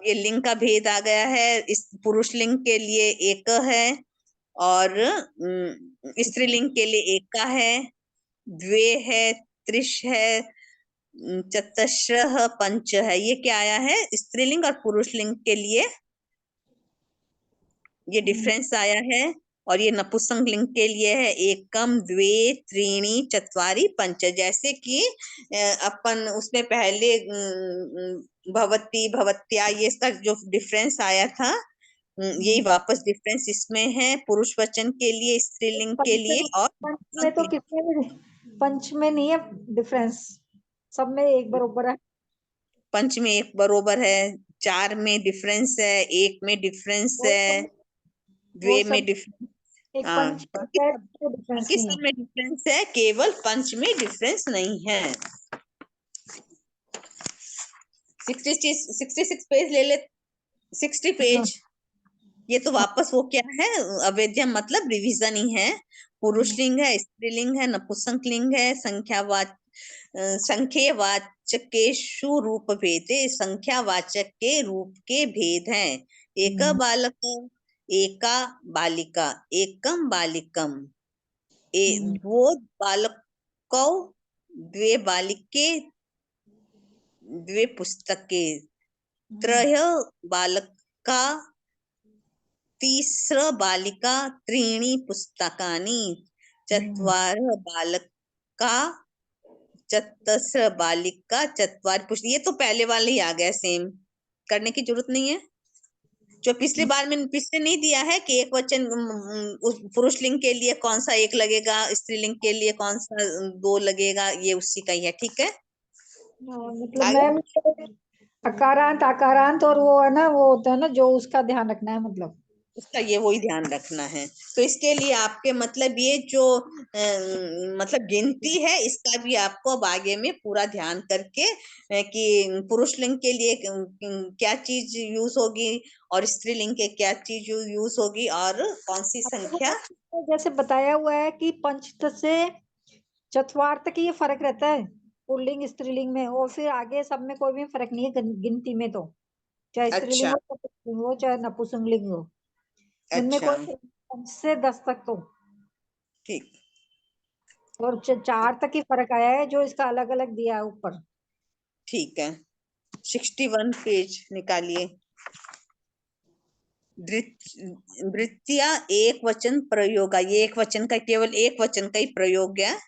ये लिंग का भेद आ गया है। इस पुरुष लिंग के लिए एक है और स्त्रीलिंग के लिए एक का है। द्वे है, त्रिश है, चतस्रः पंच है। ये क्या आया है स्त्रीलिंग और पुरुष लिंग के लिए, ये डिफरेंस आया है। और ये नपुंसक लिंग के लिए है एकम द्वे त्रीणी चत्वारी पंच। जैसे कि अपन उसमें पहले भवती भवत्या ये इसका जो डिफरेंस आया था, यही वापस डिफरेंस इसमें है, पुरुष वचन के लिए, स्त्रीलिंग के लिए और पंच में तो किसमें भी, पंच में नहीं है डिफरेंस, सब में एक बराबर है। पंच में एक बरोबर है, चार में डिफरेंस है, एक में डिफरेंस है, द्वे में डिफरेंस। एक हाँ, पंच में डिफरेंस बाकी नहीं सब है। में डिफरेंस है, केवल पंच में डिफरेंस नहीं है। 66 पेज ले ले, 60 पेज। ये तो वापस वो क्या है, अवैधम मतलब रिवीजन ही है। पुरुष लिंग है, स्त्रीलिंग है, नपुंसक लिंग है। संख्यावाचकेषु रूप भेदे, संख्यावाचक के रूप के भेद हैं। एक बालक, एका बालिका, एकम बालिकम, द्वो बालकौ, द्वे बालिके, द्वे पुस्तके, त्रय बालका, तीसर बालिका, त्रीणि पुस्तकानि, चत्वार बालका, चतस्र बालिका, चत्वार पुस्तक। ये तो पहले वाले ही आ गया, सेम करने की जरूरत नहीं है। जो पिछली बार में पिछले नहीं दिया है कि एक वचन उस पुरुष लिंग के लिए कौन सा एक लगेगा, स्त्रीलिंग के लिए कौन सा दो लगेगा, ये उसी का ही है। ठीक है, मतलब आगे मैम अकारांत आकारांत और वो है ना, वो होता है ना जो, उसका ध्यान रखना है मतलब। उसका ये वही ध्यान रखना है। तो इसके लिए आपके मतलब ये जो मतलब गिनती है, इसका भी आपको अब आगे में पूरा ध्यान करके कि पुरुष लिंग के लिए क्या चीज यूज होगी और स्त्रीलिंग के क्या चीज यूज होगी और कौन सी संख्या। जैसे बताया हुआ है कि पंच से चतुर्थ तक ये फर्क रहता है पुल्लिंग स्त्रीलिंग में, और फिर आगे सब में कोई भी फर्क नहीं है गिनती में, तो चाहे स्त्रीलिंग अच्छा हो, चाहे पुल्लिंग हो, चाहे नपुंसकलिंग हो, उनमें अच्छा, कोई 5 से 10 तक तो। ठीक और 4 तक ही फर्क आया है जो इसका अलग अलग दिया है ऊपर। ठीक है। 61 पेज निकालिए। वृत्तिया एक वचन प्रयोग, ये एक वचन का, केवल एक वचन का ही प्रयोग है।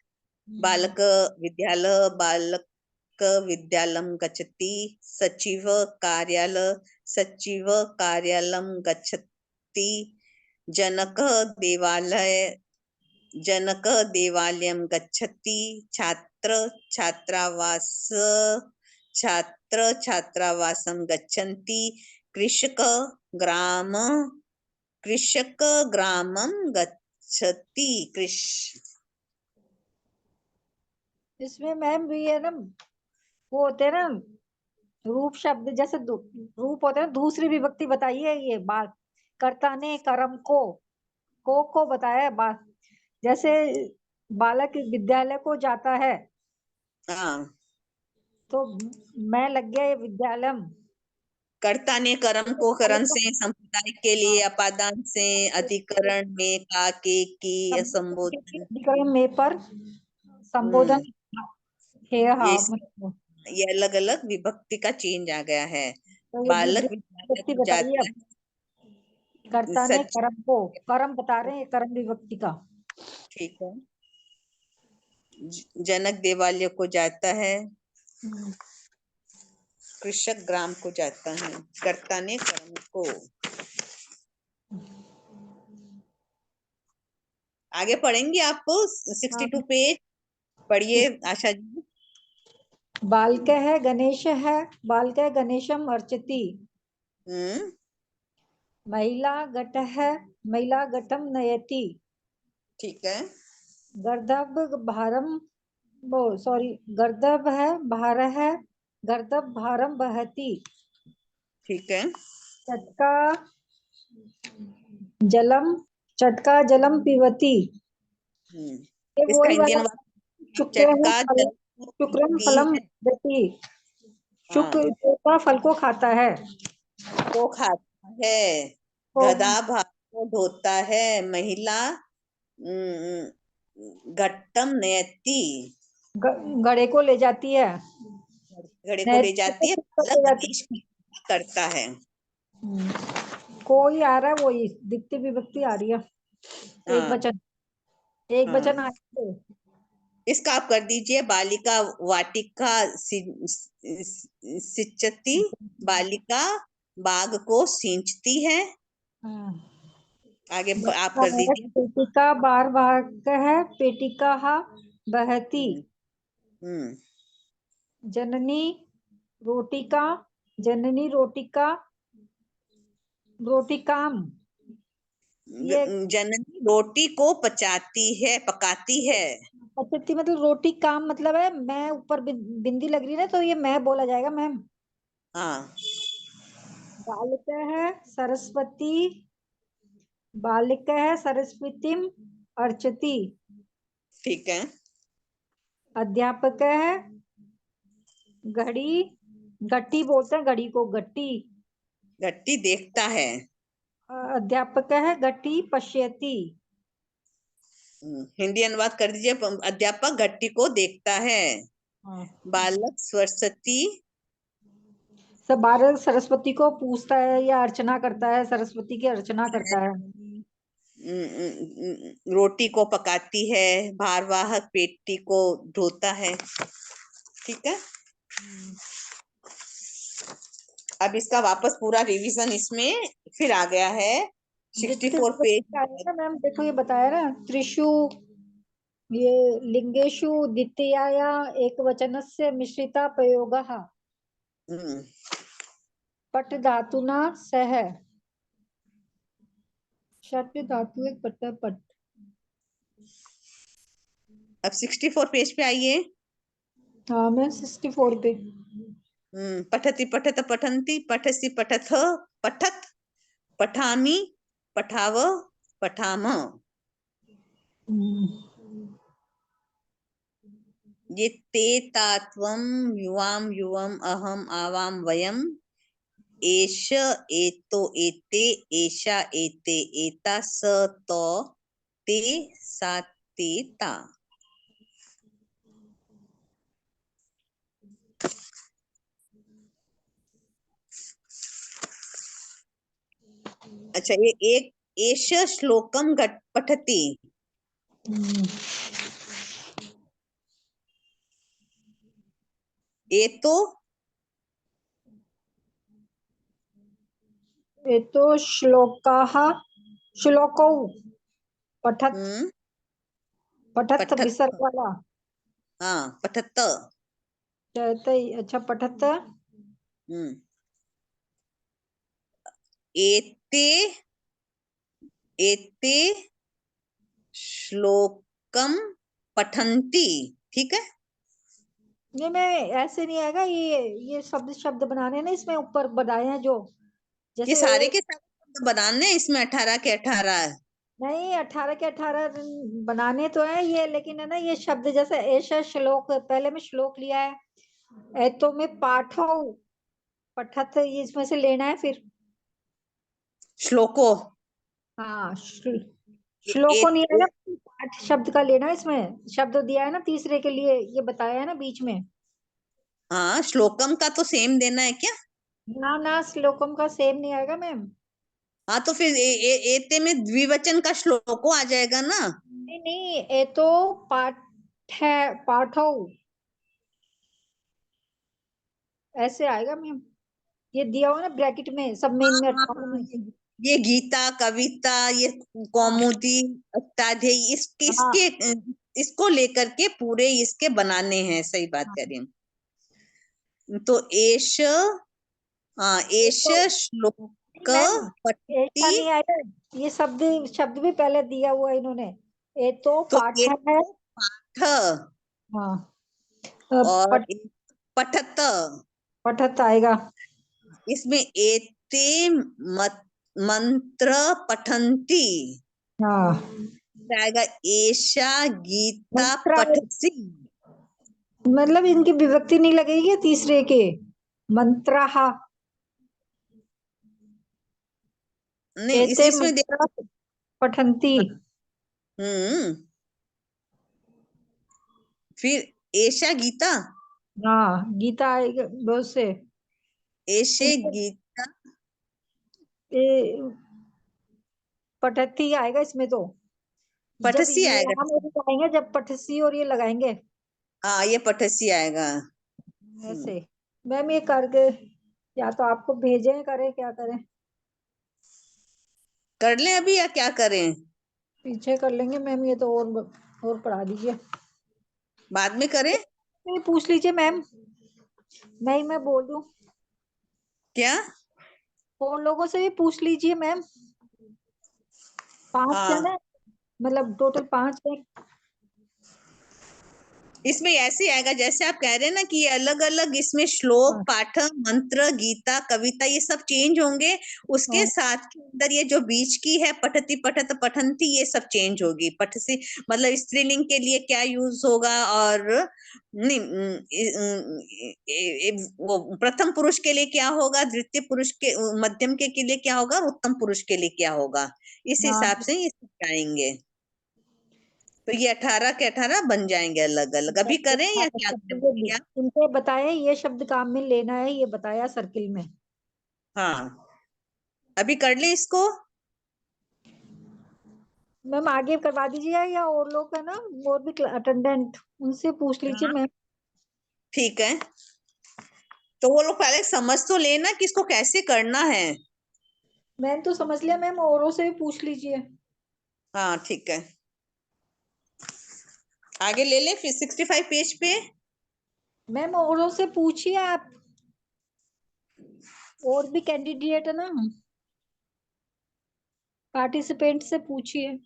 बालक विद्यालय, बालक विद्यालयं गच्छति, सचिव कार्यालय, सचिव कार्यालयं गच्छति, जनक देवालय, जनक देवालयं गच्छति, छात्र छात्रावास, छात्र छात्रावासं गच्छन्ति, कृषक ग्राम, कृषक ग्रामं गच्छति, इसमें मैम भी है ना, वो होते हैं ना रूप शब्द, जैसे रूप होते हैं, दूसरी विभक्ति बताइए ये बात। कर्ता ने कर्म को बताया है बात। जैसे बालक विद्यालय को जाता है, हाँ, तो मैं लग गया ये विद्यालय। कर्ता ने कर्म को करण से, संप्रदाय के लिए अपादान से, अधिकरण में का के की संबोधन। अधिकरण में पर संबोधन है, ये हाँ मतलब। ये अलग अलग विभक्ति का चेंज आ गया है। तो ये बालक विद्यालय विभक्ति को बताइए जाता अब। कर्ता है, ने सच, कर्म बता रहे हैं, कर्म विभक्ति का। ठीक है। जनक देवालय को जाता है, कृषक ग्राम को जाता है, कर्ता ने कर्म को। आगे पढ़ेंगे आपको 62 पेज पढ़िए आशा जी। बालकः गणेशः बालकः गणेशम अर्चति। महिला घटम नयति। ठीक है। गर्दभ भारम गर्दभ है गर्दभ भारम बहती। ठीक है। चटका चटका जलम पीवती। ये इसका वही वाला इंडियन शुक्रम पीती फलम है। दति। हाँ, शुक्र फल को खाता है। को खाता है। गधा भार को ढोता है। महिला घट्टम नयति, घड़े को ले जाती है। घड़े को ले जाती है। बालक ले जाती गणेश की पूजा करता है। कोई आ रहा है, वही द्वितीय विभक्ति आ रही है। एक हाँ, वचन एक वचन हाँ। आ रही है। इसका आप कर दीजिए। बालिका वाटिका सिंचती। बालिका बाग को सींचती है। आगे आप कर दीजिए। पेटिका बार भाग है। पेटिका बहती। हम्म जननी रोटिका जननी रोटिकाम। ये जननी रोटी को पकाती है। पद्धति मतलब रोटी काम मतलब है मैं ऊपर बिंदी लग रही है ना, तो ये मैं बोला जाएगा मैम। हाँ, बालिका सरस्वतीम अर्चति। ठीक है। अध्यापक है घटी बोलते हैं घड़ी को घटी। घट्टी देखता है। अध्यापक है घटी पश्यति। हिंदी अनुवाद कर दीजिए। अध्यापक घट्टी को देखता है। बालक सरस्वती सब बालक सरस्वती को पूछता है या अर्चना करता है। सरस्वती की अर्चना करता है। रोटी को पकाती है। भारवाहक पेटी को ढोता है। ठीक है। अब इसका वापस पूरा रिवीजन इसमें फिर आ गया है 64 पेज। मैम देखो ये बताया ना त्रिशु ये लिंगेशु द्वितीया एक वचनस्य मिश्रिता प्रयोगः पट धातुना सह। षट धातु एक पट। अब 64 पेज पे आइए। हाँ मैम 64 पे। पठति पठत पठन्ति पठसि पठथ पठत पठामि पठाव पठाम। ये ते तात्वम युवाम युवम अहम आवाम वयम एष एतो एते एषा एते एता स तो ते सा ते ता। अच्छा, ये एक एष श्लोकम पठति। एतो श्लोकौ पठत पठत। विसर्ग वाला। हाँ, पठत। अच्छा पठत। एते एते श्लोकम पठन्ति। ठीक है। नहीं मैं ऐसे नहीं आएगा। ये शब्द बनाने ना इसमें ऊपर बनाए हैं जो ये जैसे सारे के सारे बनाने इसमें 18 के 18। नहीं 18 के 18 बनाने तो है ये, लेकिन है ना ये शब्द जैसे ऐसा श्लोक पहले में श्लोक लिया है तो में पाठो पठत ये इसमें से लेना है फिर। श्लोको हाँ श्लोको नहीं है ना, पाठ शब्द का लेना है इसमें। शब्द दिया है ना तीसरे के लिए, ये बताया है ना बीच में। हाँ, श्लोकम का तो सेम देना है क्या? ना श्लोकम का सेम नहीं आएगा मैम। हाँ, तो फिर एते में द्विवचन का श्लोको आ जाएगा ना। नहीं ये तो पाठ है पाठो। ऐसे आएगा मैम, ये दिया हुआ ना ब्रैकेट में सब में, इनमें 58 में। ये गीता, कविता, ये कौमुदी, अष्टाध्यायी, हाँ इसको लेकर के पूरे इसके बनाने हैं। सही बात हाँ। कह रही हूँ। तो एश, एश तो श्लोक मैम ऐसा नहीं पठति। आएगा, ये शब्द शब्द भी पहले दिया हुआ है इन्होंने। ये तो तो पाठ एक है। पाठ हाँ और पठ, एक पठत। पठत आएगा। इसमें एते मंत्र पठन्ति हाँ आएगा। एषा गीता मंत्र पठसी। मतलब इनकी विभक्ति नहीं लगेगी तीसरे के, मंत्रहा। नहीं, एते इसमें मंत्र देखो। पठन्ति। हम्म। फिर एषा गीता, हाँ गीता आएगा बहुत से। ऐसे गीता। ए, पठती आएगा इसमें तो, जब पठसी ये आएगा। हम लगाएंगे, जब पठसी और ये लगाएंगे हाँ, ये पठसी आएगा। ऐसे। मैम ये करके या तो आपको भेजें, करें क्या करें? कर लें अभी या क्या करें? पीछे कर लेंगे मैम, ये तो और पढ़ा दीजिए। बाद में करें? ये पूछ लीजिए मैम, नहीं मैं बोल दूं। क्या? और लोगों से भी पूछ लीजिए मैम, 5 हाँ, जन है, मतलब टोटल 5 है। इसमें ऐसे आएगा जैसे आप कह रहे हैं ना कि ये अलग अलग, इसमें श्लोक, हाँ, पाठ, मंत्र, गीता, कविता, ये सब चेंज होंगे। उसके हाँ, साथ के अंदर ये जो बीच की है, पठति, पठत, पठंती, ये सब चेंज होगी। पठ से मतलब स्त्रीलिंग के लिए क्या यूज होगा, और नहीं, वो प्रथम पुरुष के लिए क्या होगा, द्वितीय पुरुष के, मध्यम के लिए क्या होगा, और उत्तम पुरुष के लिए क्या होगा। इस हाँ। हिसाब से ये सिखाएंगे। तो ये 18 के 18 बन जाएंगे अलग अलग। अभी करें या क्या शब्द करें? ये भी क्या? इनको बताया, ये शब्द काम में लेना है, ये बताया सर्किल में। हाँ, अभी कर ले इसको। मैम आगे करवा दीजिए, या और लोग है ना, और भी अटेंडेंट, उनसे पूछ लीजिए हाँ, मैम। ठीक है। तो वो लोग पहले समझ तो लेना कि इसको कैसे करना है। मैंने तो समझ लिया मैम, औरों से भी पूछ लीजिए। हाँ, ठीक है। आगे ले ले फिर 65 पेज पे। मैम औरों से पूछिए आप, और भी कैंडिडेट है ना, पार्टिसिपेंट से पूछिए।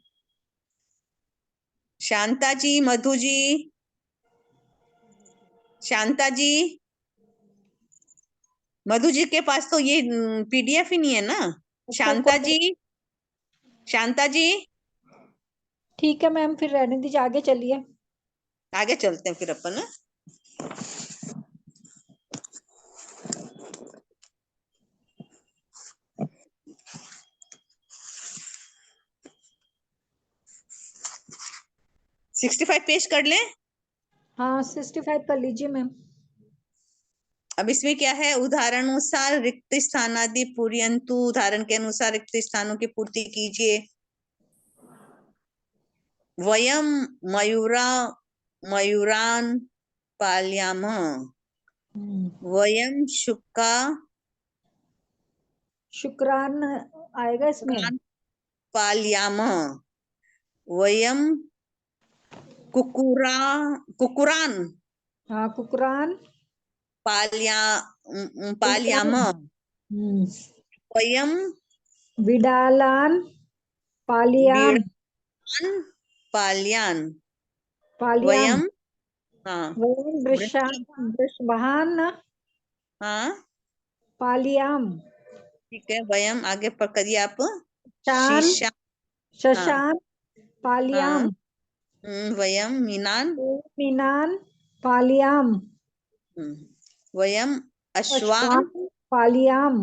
शांता जी, मधु जी, शांता जी, मधु जी के पास तो ये पीडीएफ ही नहीं है ना। अच्छा शांता जी, शांता जी, ठीक है मैम, फिर रहने दीजिए, आगे चलिए। आगे चलते हैं फिर अपन। 65 पेज कर लें। हाँ 65 कर लीजिए मैम। अब इसमें क्या है, उदाहरणानुसार रिक्त स्थानादि पूरयन्तु, उदाहरण के अनुसार रिक्त स्थानों की पूर्ति कीजिए। वयम मयूरान पालयामः, वयम शुका शुक्रान आएगा इसमें। पालयामः, वयम कुकुरा कुकुरान हाँ कुकुरान पालया बिडालान। पालयामः, वयम बिडालान पालियाम। बीड़ान पालयान, पालियाम। वयम, हाँ, वयम वृषभान हाँ, पालियाम। ठीक है। वयम आगे पर करिए आप। शान शीशा, हाँ, शशान हाँ, पालियाम। वयम मीनान, मीनान पालियाम। वयम अश्वान, अश्वान पालियाम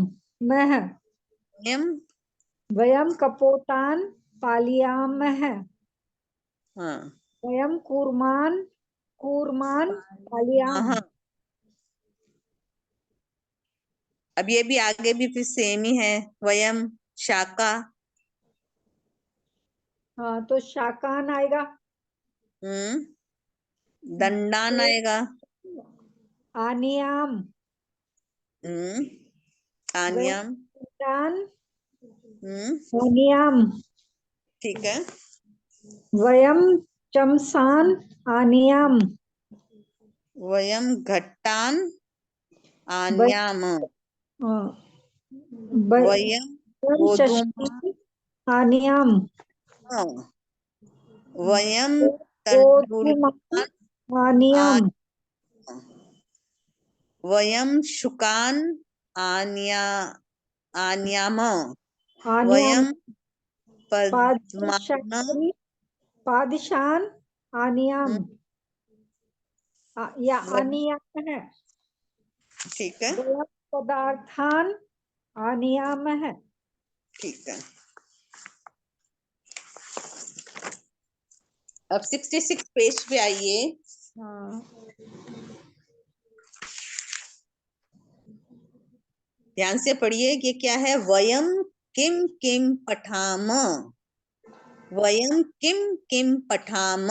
मह। वयम, वयम कपोतान पालियामः। हाँ, वयम कूर्मान हाँ, पालियाम। हाँ। अब ये भी आगे भी फिर सेम ही है। वयम शाका, हाँ तो शाकान आएगा। दंडान आएगा। आनियाम आन्याम। वयम हम्म, आनियाम, ठीक है। वयम चमसान आनियाम, वयम घट्टान वय- आन्याम। वयम वयम गोधूमा चष्टी आनियाम, वयम गोधूमा तण्डुलान आनियाम, वयम शुकान आन्या आन्याम। आनियाम, वयम पद्मान। पादशान पादशान आनियाम, या वयम, आनियाम है। ठीक है, वयम पदार्थान आनियाम है। ठीक है। अब 66 पेज पे आइए। हाँ, ध्यान से पढ़िए, ये क्या है? वयम किम किम पठाम। वयम किम किम पठाम।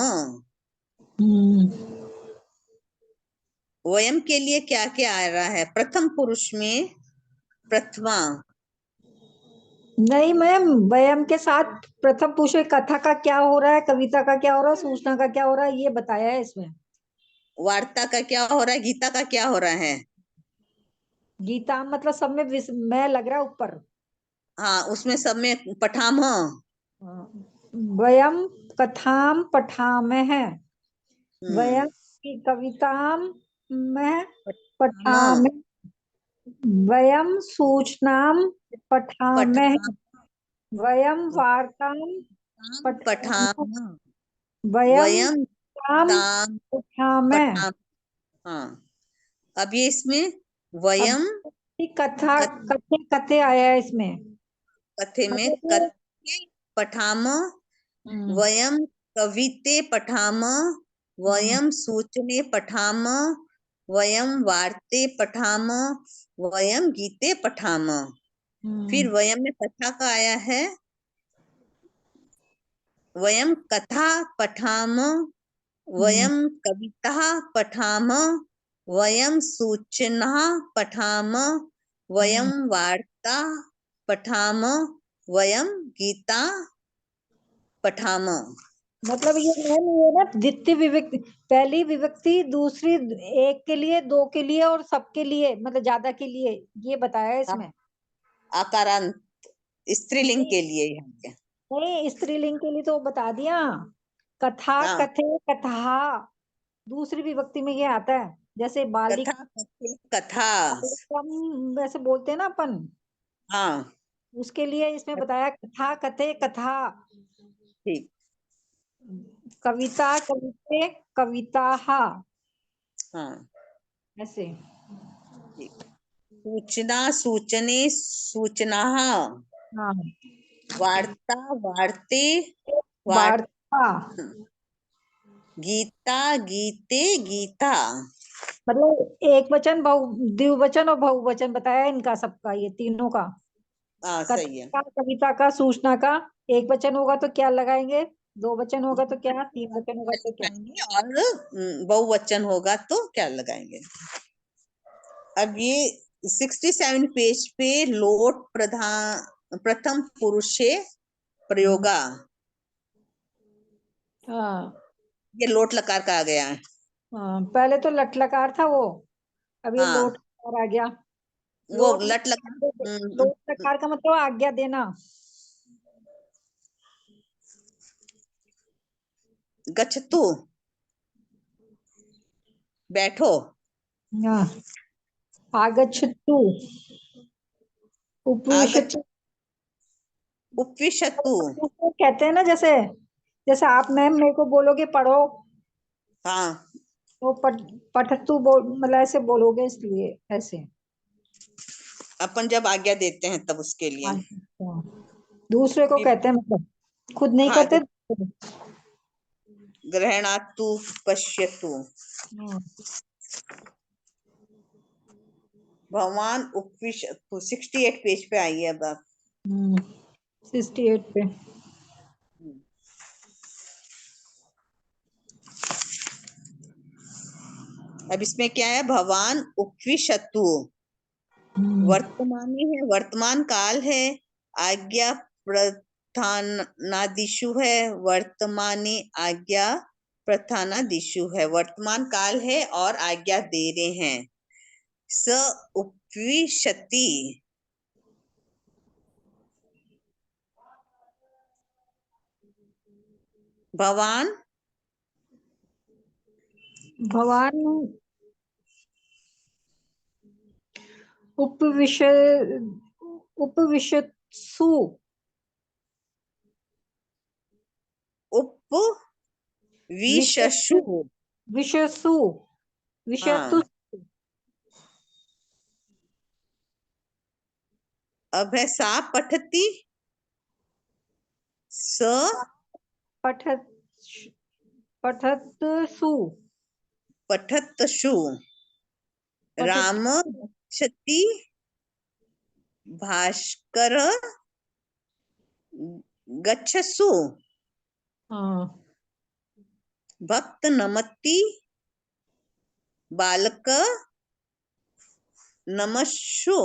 वयम के लिए क्या क्या आ रहा है? प्रथम पुरुष में प्रथमा। नहीं मैम, वयम के साथ प्रथम पुरुष में कथा का क्या हो रहा है, कविता का क्या हो रहा है, सूचना का क्या हो रहा है, ये बताया है इसमें। वार्ता का क्या हो रहा है? गीता का क्या हो रहा है? गीता मतलब सब में मैं लग रहा है ऊपर। हाँ, उसमें सब में पठाम। वयम कथाम पठाम है, हम्म, वयम की कविताम में पठाम पठाम, वयम सूचनाम पठाम, पठाम वयम वार्ताम पठाम, पठाम। वयम वयम ताम ताम पठाम। पठाम। हाँ, अब ये इसमें अब वयम कथा कथ- कथे कथे आया है इसमें। कथे में मतलब ये कथे पठाम। हम्म, वयम कविते पठाम। हम्म, वयम सूचने पठाम। वयम वार्ते पठाम। वयम गीते पठाम। फिर हम्म, वयम में कथा का आया है। वयम कथा पठाम। वयम कविता पठाम। वयम सूचना पठाम। वयम हम्म। वार्ता पठाम। वयम गीता पठाम। मतलब ये मैम ये ना द्वितीय विभक्ति, पहली विभक्ति दूसरी, एक के लिए, दो के लिए और सबके लिए, मतलब ज्यादा के लिए, ये बताया है इसमें। आकारांत स्त्रीलिंग नहीं के लिए यहाँ पे। नहीं, स्त्रीलिंग के लिए तो बता दिया। कथा हाँ, कथे कथा दूसरी विभक्ति में ये आता है, जैसे कथा बालिक कथे कथा। बालिकम वैसे बोलते हैं ना अपन, हाँ, उसके लिए इसमें बताया कथा कथे कथा, ठीक। कविता कविते कविता हाँ, ऐसे। ठीक। सूचना सूचने सूचना। हाँ, वार्ता वार्ते वार्त। वार्ता गीता गीते गीता। मतलब एक वचन बहु द्विवचन और बहुवचन बताया इनका सबका, ये तीनों का। हाँ, सही है। कथा का कविता का सूचना का, एक वचन होगा तो क्या लगाएंगे, दो वचन होगा तो क्या, तीन वचन होगा तो क्या। लगाएंगे और बहुवचन होगा तो क्या लगाएंगे? अब ये 67 पेज पे लोट प्रधान प्रथम पुरुषे प्रयोगा। हाँ ये लोट लकार का आ गया है। हाँ, पहले तो लट्लकार था वो, अब ये हाँ, लोट लकार आ गया। वो लोट लट लकार। लोट लकार का मतलब आज्ञा देना। गच्छतु बैठो। हाँ, आगच्छतु, आगच्छ उपविशतु। उपविशतु। कहते हैं ना, जैसे जैसे आप मैम मेरे को बोलोगे पढ़ो, हाँ, तो पठतु बोल, मतलब ऐसे बोलोगे, इसलिए ऐसे। अपन जब आज्ञा देते हैं तब उसके लिए। अच्छा, दूसरे को कहते हैं, मतलब खुद नहीं हाँ, करते। ग्रहणातु पश्यतु। हाँ, भगवान उपविशतु। 68 पेज पे आइए अब आप। 68 पे। अब इसमें क्या है? भगवान उपविशतु। वर्तमानी है, वर्तमान काल है, आज्ञा प्रधानादिशु है, वर्तमानी आज्ञा प्रधानादिशु है, वर्तमान काल है और आज्ञा दे रहे हैं। स उपविशति, भवान भवान उपविश उपविशत्सु उपविशसु, विशसु विशतु हाँ अब है सा पठती, स पठत पठतसु पठतसु, राम गच्छति, भास्कर गच्छसु, हाँ भक्त नमति, बालक नमस्सु।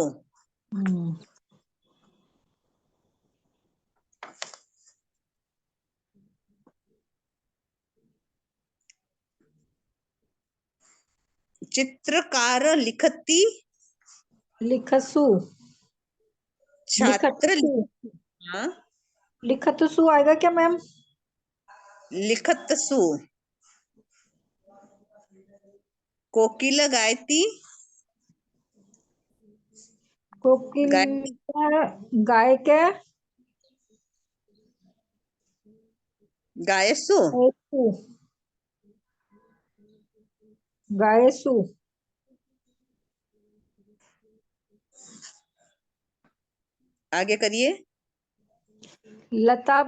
चित्रकार लिखती, लिखसु छात्र लिखतसु हाँ, लिखतसु आएगा क्या मैम? लिखतसु, कोकिल गायती, कोकिल गायती गाय के गायसु, गायसु गायसु आगे करिए। लता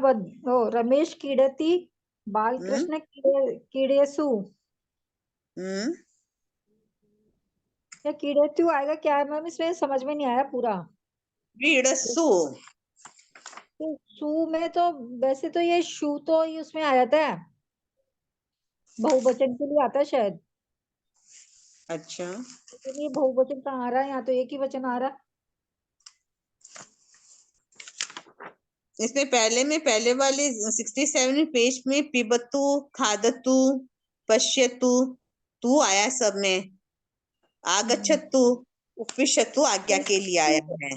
रमेश क्रीडति, बालकृष्ण क्रीडेसु। या क्रीडेतु आएगा क्या है मैम? इसमें समझ में नहीं आया पूरा। क्रीडसु, तो सु में तो वैसे तो ये शु तो ये उसमें आ जाता है, बहुवचन के लिए आता है शायद, अच्छा लेकिन ये बहुवचन कहाँ आ रहा है? यहाँ तो एक ही वचन आ रहा है। इसमें पहले वाले 67 पेज में पिबतु, खादतु, पश्यतु, तू आया सब में, आगच्छतु, उपविशतु आज्ञा के लिए आया है।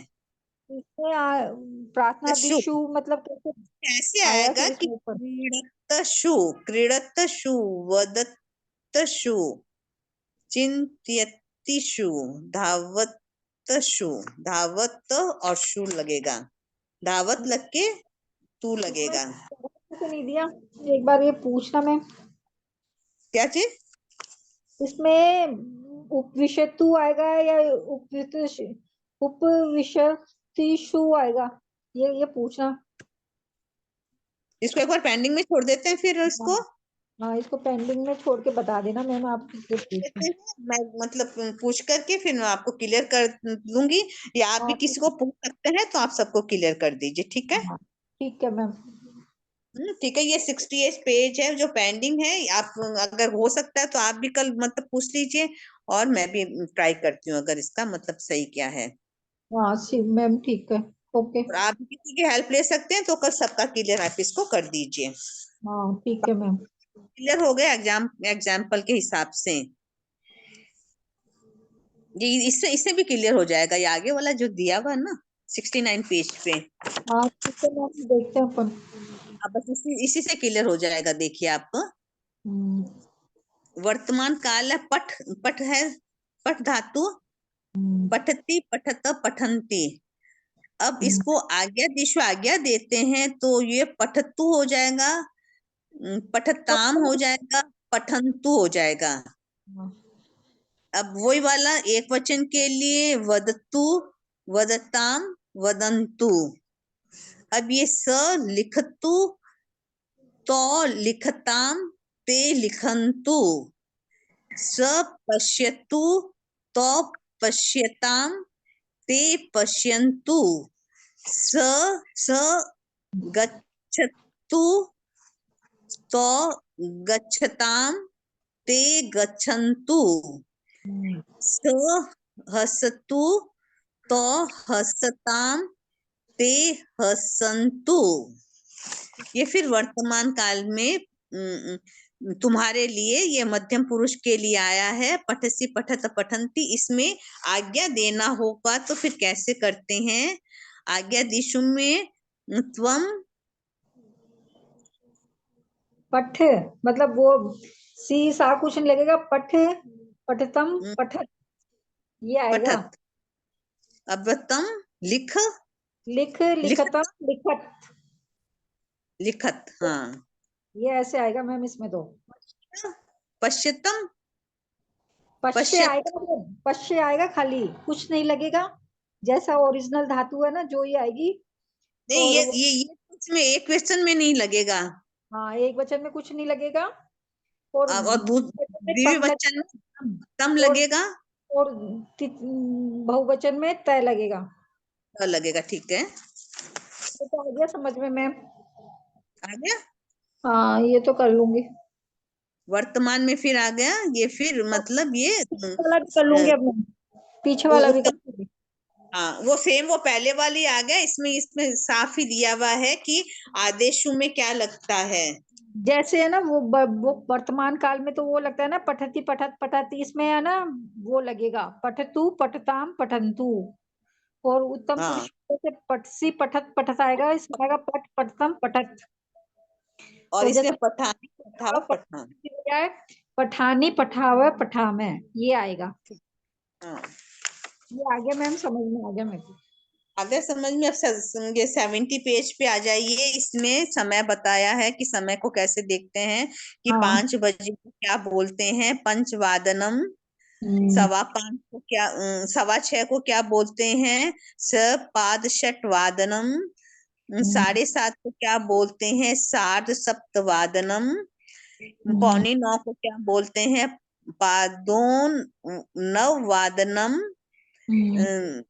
इसमें प्रार्थना तशु दिशु मतलब कैसे कैसे आया आएगा फिर कि इसमें ऊपर? क्रीडतशु, क्रीडतशु, वदतशु, चिंत्यतिशु, धावतशु, धावत और शु लगेगा, धावत लग के तू लगेगा। इसमें नहीं दिया, एक बार ये पूछना मैं। क्या चीज? इसमें उपविशतु आएगा या उपविशतिषु आएगा? ये पूछना। इसको एक बार पेंडिंग में छोड़ देते हैं, फिर इसको हाँ इसको पेंडिंग में छोड़ के बता देना मैम, आप देते हैं। मैं मतलब पूछ करके फिर मैं आपको क्लियर कर दूंगी, या आप भी हाँ किसी को पूछ सकते हैं, तो आप सबको क्लियर कर दीजिए, ठीक है? ठीक है मैम। ठीक है। ये 68 पेज है जो पेंडिंग है, आप अगर हो सकता है तो आप भी कल मतलब पूछ लीजिए, और मैं भी ट्राई करती हूँ अगर इसका मतलब सही क्या है। हाँ मैम ठीक है, ओके। और आप भी किसी की हेल्प ले सकते हैं, तो कल सबका क्लियर आप इसको कर दीजिए। हाँ ठीक है मैम। क्लियर हो गया एग्जाम्पल के हिसाब से? ये इससे भी क्लियर हो जाएगा, ये आगे वाला जो दिया हुआ है ना 69 पेज पे, हाँ ठीक है मैम, देखते हैं अपन। अब बस इसी से क्लियर हो जाएगा। देखिए आप, वर्तमान काल है, पठ पठ है, पठ धातु, पठती पठत पठंती। अब इसको आज्ञा दिशु आज्ञा देते हैं, तो ये पठतु हो जाएगा, पठताम हो जाएगा, पठंतु हो जाएगा। अब वही वाला एक वचन के लिए वदतु, वदताम, वदंतु। अब ये स लिखतु, तो लिखताम, ते लिखंतु, स पश्यतु, तो पश्यताम, ते पश्यन्तु, स गच्छतु, तो गच्छताम, ते गच्छन्तु, स हसतु, तो हसताम ते हसंतु। ये फिर वर्तमान काल में तुम्हारे लिए, ये मध्यम पुरुष के लिए आया है। पठसी पठत पठंती, इसमें आज्ञा देना होगा तो फिर कैसे करते हैं? आज्ञा दिशु में त्वम पठ मतलब वो सी सा कुछ नहीं लगेगा, पठ पठतम पठत ये आएगा। पठत। अब तम लिख लिख लिखत लिखतम लिखत लिखत। हाँ, ये ऐसे आएगा मैम इसमें तो। पश्यतम पश्य पश्यत। आएगा, मतलब पश्य आएगा, खाली कुछ नहीं लगेगा, जैसा ओरिजिनल धातु है ना जो ये आएगी। नहीं, और ये इसमें एक क्वेश्चन में नहीं लगेगा। हाँ, एक वचन में कुछ नहीं लगेगा, और और द्वितीय तम वचन में तम और लगेगा, और बहुवचन में तय लगेगा। लगेगा। ठीक है, ये तो आ गया समझ में मैम। आ गया। हाँ, ये तो कर लूंगी। वर्तमान में फिर आ गया ये, फिर मतलब ये पीछे वाला भी कर लूंगी अब मैं, पीछे वाला भी कर उत्तम। लूंगी। हाँ, वो सेम वो पहले वाली आ गया। इसमें साफ ही दिया हुआ है कि आदेशों में क्या लगता है। जैसे है ना वो वर्तमान काल में तो वो लगता है ना, पठती पठत पठती, इसमें है ना वो लगेगा, पठतु पठताम पठंतु। और उत्तम हाँ, पुरुष से पठसी पठत पठत आएगा, इसमें आएगा पठ पठतम पठत। और और इसमें जैसे पठानी पठाव पठान। है पठानी पठाव पठामे, ये आएगा। हाँ, ये आ गया मैम, समझ में आ गया मेरे को। अगर समझ में, अब ये 70 पेज पे आ जाइए। इसमें समय बताया है कि समय को कैसे देखते हैं, कि हाँ 5 बजे को क्या बोलते हैं, पंचवादनम। हम्म, 5:15 को क्या, 6:15 को क्या बोलते हैं, सपाद षट वादनम। 7:30 को क्या बोलते हैं, सार्ध सप्तवादनम। 8:45 को क्या बोलते हैं, पादोन नववादनम। हम्म,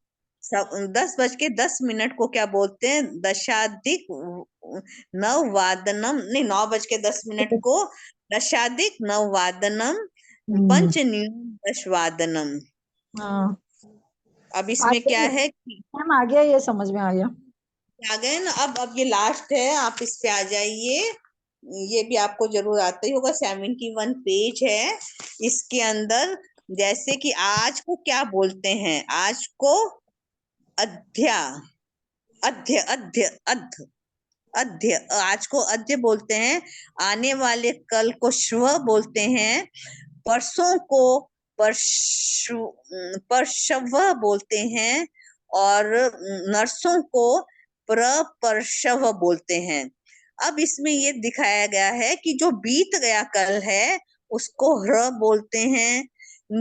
10:10 को क्या बोलते हैं, दशाधिक नववादनम। नहीं, 9:10 को दशाधिक नववादनम। हम्म, पंचन्यून दशवादनम। हाँ अब आ इसमें क्या गया है कि मैम, आ गया, ये समझ में आ गया। आ गए ना। अब ये लास्ट है, आप इस पे आ जाइए। ये भी आपको जरूर आता ही होगा। 71 पेज है। इसके अंदर जैसे कि आज को क्या बोलते हैं, आज को अध्या अध्य अध्य अध्य अध्य, आज को अध्य बोलते हैं। आने वाले कल को श्व बोलते हैं। परसों को परशु परशव बोलते हैं। और नरसों को प्रपरशव बोलते हैं। अब इसमें ये दिखाया गया है कि जो बीत गया कल है उसको ह्र बोलते हैं।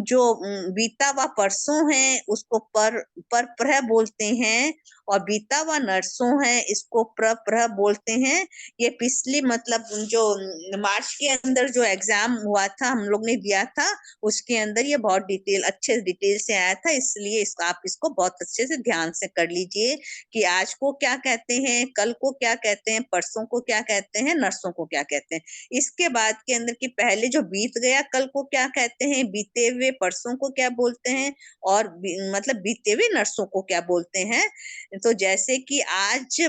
जो बीता हुआ परसों है उसको पर प्रह बोलते हैं। और बीता हुआ नरसों है इसको प्रह बोलते हैं। ये पिछली मतलब जो मार्च के अंदर जो एग्जाम हुआ था, हम लोग ने दिया था, उसके अंदर ये बहुत अच्छे डिटेल से आया था। इसलिए आप इसको बहुत अच्छे से ध्यान से कर लीजिए कि आज को क्या कहते हैं, कल को क्या कहते हैं, परसों को क्या कहते हैं, नरसों को क्या कहते हैं। इसके बाद के अंदर कि पहले जो बीत गया कल को क्या कहते हैं, बीते हुए परसों को क्या बोलते हैं, और मतलब बीते हुए नरसों को क्या बोलते हैं। तो जैसे कि आज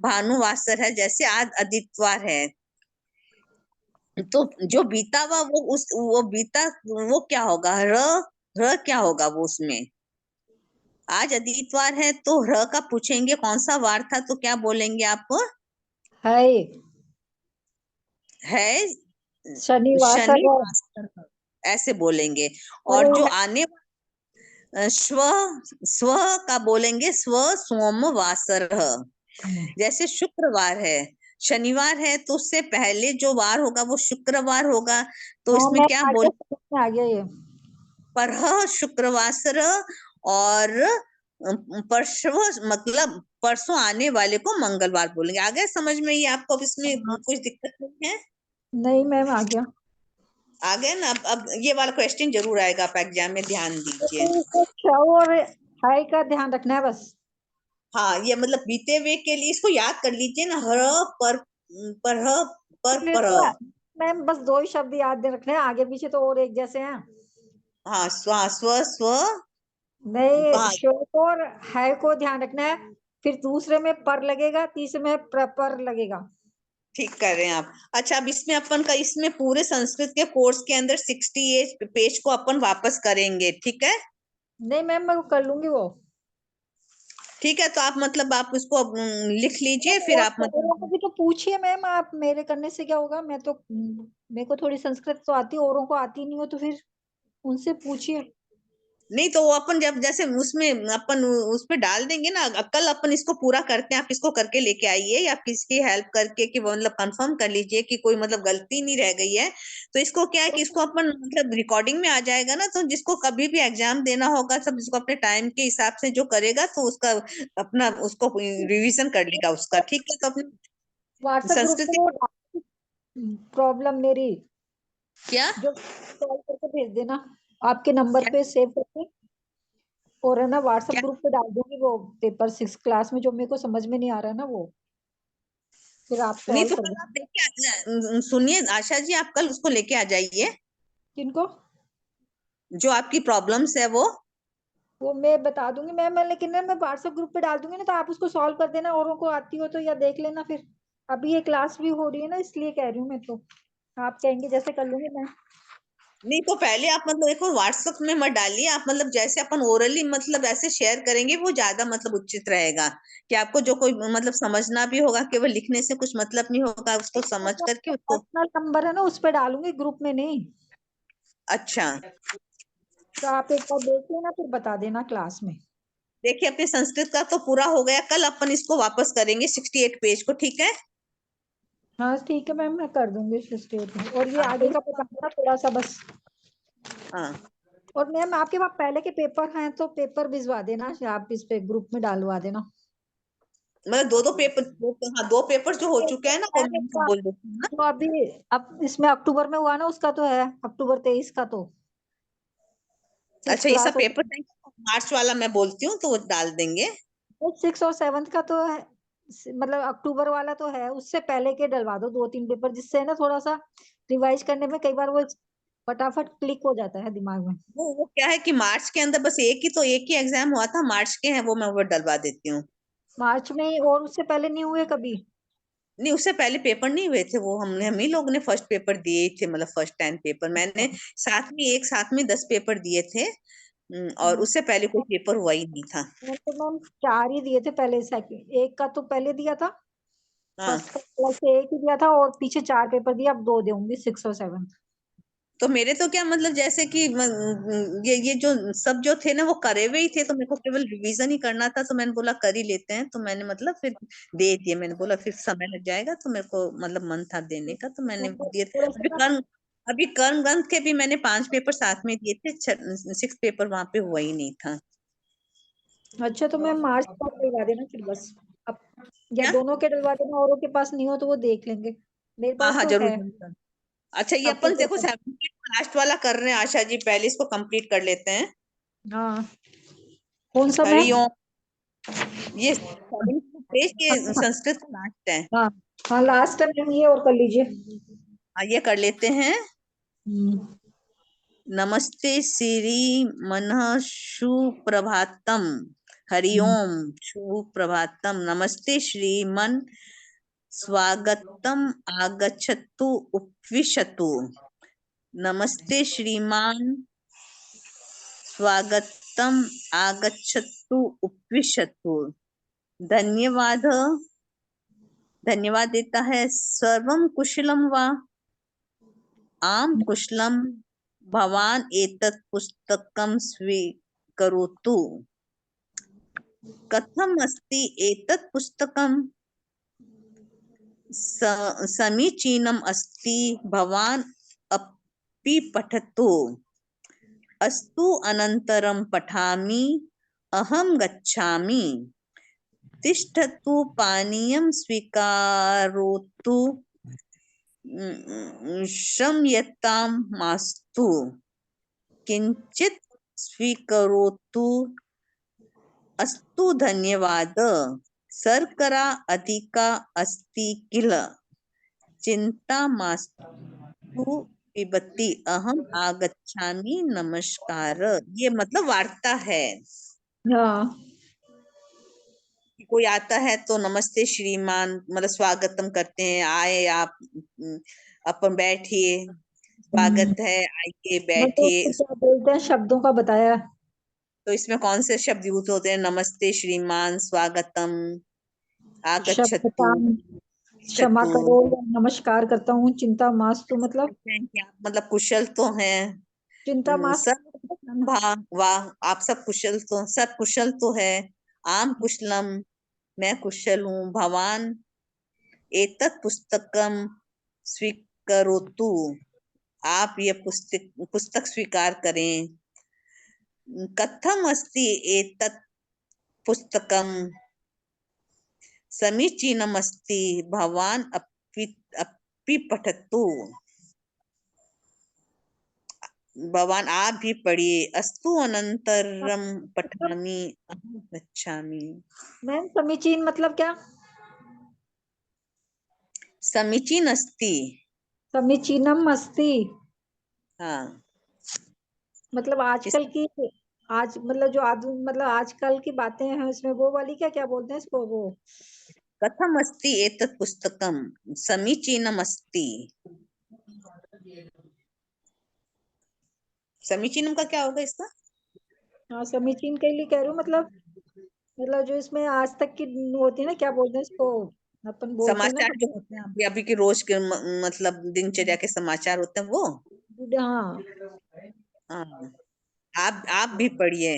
भानुवासर है, जैसे आज आदित्यवार है, तो जो बीता हुआ वो बीता वो क्या होगा, र क्या होगा वो उसमें। आज आदित्यवार है तो र का पूछेंगे कौन सा वार था, तो क्या बोलेंगे आप, है है शनिवार सर। शनिवार, ऐसे बोलेंगे। और अरे जो आने स्व स्व का बोलेंगे स्व सोमवासर। जैसे शुक्रवार है, शनिवार है, तो उससे पहले जो वार होगा वो शुक्रवार होगा। तो हाँ इसमें मैं क्या आ बोल, गया, समझ में आ गया ये। परह शुक्रवासर। और परशव मतलब परसों आने वाले को मंगलवार बोलेंगे। आ गया समझ में ये आपको? अब इसमें हाँ, कुछ दिक्कत नहीं है? नहीं मैम आ गया। आ गया ना। अब ये वाला क्वेश्चन जरूर आएगा, आप एग्जाम में ध्यान दीजिए। तो इसको छ और हाई का ध्यान रखना है बस। हाँ, ये मतलब बीते हुए के लिए इसको याद कर लीजिए ना, हर पर इसके लिए पर। तो मैम बस दो ही शब्द याद रखने हैं, आगे पीछे तो और एक जैसे हैं। हाँ, स्व स्व स्व नहीं, हाँ, श्योर और है को ध्यान रखना है। फिर दूसरे में पर लगेगा, तीसरे में पर लगेगा। ठीक कर रहे हैं आप। अच्छा, अब इसमें अपन का इसमें पूरे संस्कृत के कोर्स के अंदर 68 पेज को अपन वापस करेंगे, ठीक है? नहीं मैम, मैं कर लूंगी वो। ठीक है, तो आप मतलब आप उसको अब, लिख लीजिए, मैम फिर और आप औरों को मतलब। भी तो पूछिए मैम, आप मेरे करने से क्या होगा? मैं तो मेरे को थोड़ी संस्कृत तो आती है, औरों को आती नहीं हो तो फिर उनसे पूछिए। नहीं तो वो अपन जब जैसे उसमें अपन उस पे डाल देंगे ना, कल अपन इसको पूरा करते हैं, आप इसको करके लेके आइए या किसकी हेल्प करके, कि वो मतलब कंफर्म कर लीजिए कि कोई मतलब गलती नहीं रह गई है। तो इसको क्या है कि इसको अपन मतलब रिकॉर्डिंग में आ जाएगा ना, तो जिसको कभी भी एग्जाम देना होगा, सब इसको अपने टाइम के हिसाब से जो करेगा, तो उसका अपना उसको रिवीजन कर लेगा उसका, ठीक है? तो अपने व्हाट्सएप ग्रुप संस्कृत पे वो प्रॉब्लम मेरी क्या जो कॉल करके भेज देना, आपके नंबर क्या पे सेव करके, और है ना व्हाट्सएप क्या ग्रुप पे डाल दूंगी वो पेपर 6 क्लास में जो मेरे को समझ में नहीं आ रहा है ना वो, फिर आप नहीं सॉल्व तो कर कल आप देना। लेके सुनिए आशा जी, आप कल उसको लेके आ जाइए, किनको? जो आपकी प्रॉब्लम्स है वो। वो मैं बता दूंगी मैम, लेकिन ना मैं व्हाट्सएप ग्रुप पे डाल दूंगी ना, तो आप उसको सॉल्व कर देना, औरों को आती हो तो या देख लेना फिर। अभी ये क्लास भी हो रही है ना, इसलिए कह रही हूँ मैं तो। आप कहेंगे जैसे कर लूंगी मैं। नहीं तो पहले आप मतलब एक और व्हाट्सएप में मत डालिए, आप मतलब जैसे अपन ओरली मतलब ऐसे शेयर करेंगे, वो ज्यादा मतलब उचित रहेगा। कि आपको जो कोई मतलब समझना भी होगा, केवल लिखने से कुछ मतलब नहीं होगा, उसको समझ करके उसको। पर्सनल नंबर है ना, उस पे डालूंगी, ग्रुप में नहीं। अच्छा, तो आप एक बार देख लेना, फिर बता देना क्लास में। देखिए अपने संस्कृत का तो पूरा हो गया, कल अपन इसको वापस करेंगे 68 पेज को, ठीक है? हाँ ठीक है मैम, मैं कर दूंगी इस स्टेट में, और ये हाँ आगे तो का बताना थोड़ा सा बस। हाँ, और मैम आपके पास पहले के पेपर हैं तो पेपर भिजवा देना, या आप इस पे ग्रुप में डालवा देना। मतलब दो दो पेपर हाँ, 2 पेपर जो हो चुके हैं ना, वो मैम मैं इसका बोल देती हूँ ना। जो अभी अब इसमें अक्टूबर में हुआ ना, उसका तो है अक्टूबर 23 का तो 6 अच्छा, ये सब क्लास पेपर होती मार्च वाला मैं बोलती हूँ, तो वो डाल देंगे। है। 6 और 7 का तो है, मतलब अक्टूबर वाला तो है, उससे पहले के डलवा दो 2-3 पेपर, जिससे ना थोड़ा सा रिवाइज करने में कई बार वो फटाफट क्लिक हो जाता है दिमाग में। वो क्या है कि मार्च के अंदर बस एक ही एग्जाम हुआ था, मार्च के हैं वो, मैं वो डलवा देती हूँ। मार्च में, और उससे पहले नहीं हुए कभी? नहीं, उससे पहले पेपर नहीं हुए थे वो, हम ही लोग ने फर्स्ट पेपर दिए थे, मतलब फर्स्ट 10 पेपर मैंने साथ में 10 पेपर दिए थे। और उससे पहले कोई पेपर हुआ ही नहीं था। मैंने तो मैम 4 ही दिए थे पहले, सेकंड एक का तो पहले दिया था, हाँ, फर्स्ट का क्लास से एक ही दिया था, और पीछे 4 पेपर दिए, अब 2 दूंगी 6 और 7। तो मेरे तो क्या मतलब जैसे कि ये जो सब जो थे ना, वो करे हुए ही थे, तो मेरे को केवल रिवीजन ही करना था, तो मैंने बोला कर ही लेते हैं, तो मैंने मतलब फिर दे दिए। मैंने बोला फिर समय लग जाएगा, तो मेरे को मतलब मन था देने का, तो मैंने दिए। थोड़ा सा ना, अभी कर्म ग्रंथ के भी मैंने 5 पेपर साथ में दिए थे, 6 पेपर वहां पे हुआ ही नहीं था। अच्छा तो मैं मार्च का डलवा देना फिर बस। अब या क्या? दोनों के डलवा देना, औरों के पास नहीं हो तो वो देख लेंगे, मेरे हाँ पास हाँ, तो जरूर है जरूर। अच्छा, ये अपन अक्टूबर देखो का। 17 लास्ट वाला कर रहे हैं आशा जी, पहले इसको कंप्लीट कर लेते हैं। हाँ, कौन सा मैम? हरिओम। ये 17 पेज के संस्कृत का लास्ट है। हाँ हाँ, लास्ट टाइम ये, और कर लीजिए। ये कर लेते हैं। हम्म। नमस्ते श्री मनः सुप्रभातम। हम्म। हरिओम। सुप्रभातम। नमस्ते श्रीमन। स्वागतम। आगच्छतु। उपविशतु। नमस्ते श्रीमान। स्वागतम। आगच्छतु। उपविशतु। धन्यवाद। धन्यवाद देता है। सर्वं कुशलम वा? आम कुशलम। भवान एतत् पुस्तकं स्वीकरोतु। कथम अस्ति एतत् पुस्तकं? समीचीनम् अस्ति। भवान अपि पठतु। अस्तु, अनन्तरं पठामि। अहं गच्छामि। तिष्ठतु। पानीयं स्वीकरोतु। क्षम्यतां मास्तु। किंचित स्वीकरोतु। अस्तु, धन्यवाद। शर्करा अधिका अस्ति किल? चिंता मास्तु। पिबती अहम आगच्छामि नमस्कार। ये मतलब वार्ता है। हाँ कोई आता है तो नमस्ते श्रीमान मतलब स्वागतम करते हैं, आए आप, अपन बैठिए, स्वागत है, आइए मतलब बैठिए। उसको क्या बोलते हैं, शब्दों का बताया। तो इसमें कौन से शब्द यूज होते हैं? नमस्ते श्रीमान, स्वागतम, आगच्छतु, क्षमताम, क्षमा छतु। करो या नमस्कार करता हूँ। चिंता मास्तु मतलब मतलब कुशल तो हैं। चिंता सब मास्तु मतलब वाह, आप सब कुशल तो, सब कुशल तो है। आम कुशलम, मैं कुशल हूँ। भवान एतत् पुस्तकम स्वीकरोतु, आप ये पुस्तक पुस्तक स्वीकार करें। कथम अस्ति एतत् पुस्तकम समीचीनम अस्ति, भवान अपि पठतु, भवान आप भी पढ़िए। अस्तु अनंतरम मतलब पठामि अहं गच्छामि। मैम समीचीन मतलब क्या? समीचीन अस्ति। समीचीनम अस्ति हाँ, मतलब इस आजकल की, आज मतलब जो मतलब आजकल की बातें हैं उसमें वो वाली क्या क्या बोलते हैं इसको वो। कथम अस्ति एतत् पुस्तकम समीचीनम अस्ति। समीचीनम का क्या होगा इसका? हाँ समीचीन के लिए कह रही हूँ मतलब जो इसमें आज तक की होती है ना, क्या बोलते हैं इसको, अपन बोलते हैं ना समाचार जो होते हैं अभी अभी के रोज के मतलब दिनचर्या के समाचार होते हैं वो। हाँ। हाँ, आप भी पढ़िए।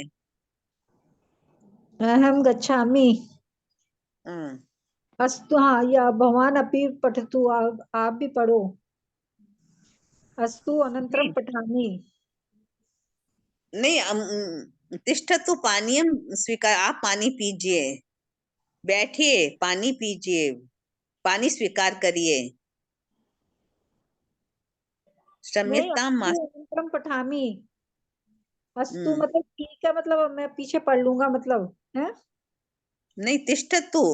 अहम गच्छामि हाँ, अस्तु, हाँ या भवान अपि पठतु, आप भी पढ़ो। अस्तु अनंतरम नहीं पठामि। नहीं, तिष्ठतु पानीयम स्वीकार, आप पानी पीजिए, बैठिए, पानी पीजिए, पानी स्वीकार करिए। नहीं क्षम्यतां अस्तु मास्तु। अनंतरम पठामि। अस्तु हम्म, मतलब ठीक है, मतलब मैं पीछे पढ़ लूंगा मतलब है। नहीं, तिष्ठतु,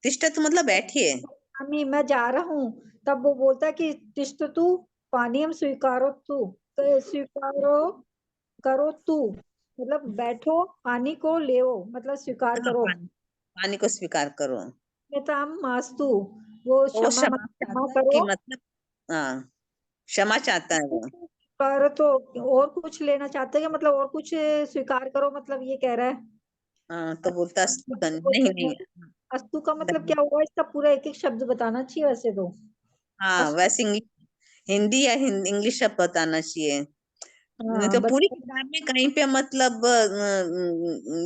तिष्ठतु मतलब बैठिए। अमी मैं जा रहा हूँ, तब वो बोलता है कि तिष्ठ तू पानीयम स्वीकारो तू, तो स्वीकारो करो तू मतलब बैठो, पानी को ले मतलब स्वीकार हाँ, करो। पानी को स्वीकार करो। क्षम्यताम मास्तु वो तो वो क्षमा क्षमा क्षमा चाहता है कि करो। मतलब, हाँ, क्षमा चाहता है वो। पर तो और कुछ लेना चाहते हैं कि मतलब और कुछ स्वीकार करो मतलब ये कह रहा है। हाँ, तो बोलता नहीं बोलते हैं नहीं अस्तु का मतलब नहीं। क्या हुआ, इसका पूरा एक एक शब्द बताना चाहिए वैसे तो। हाँ, अस्तु, वैसे हिंदी या इंग्लिश शब्द बताना चाहिए। नहीं हाँ तो पूरी बता। किताब में कहीं पे मतलब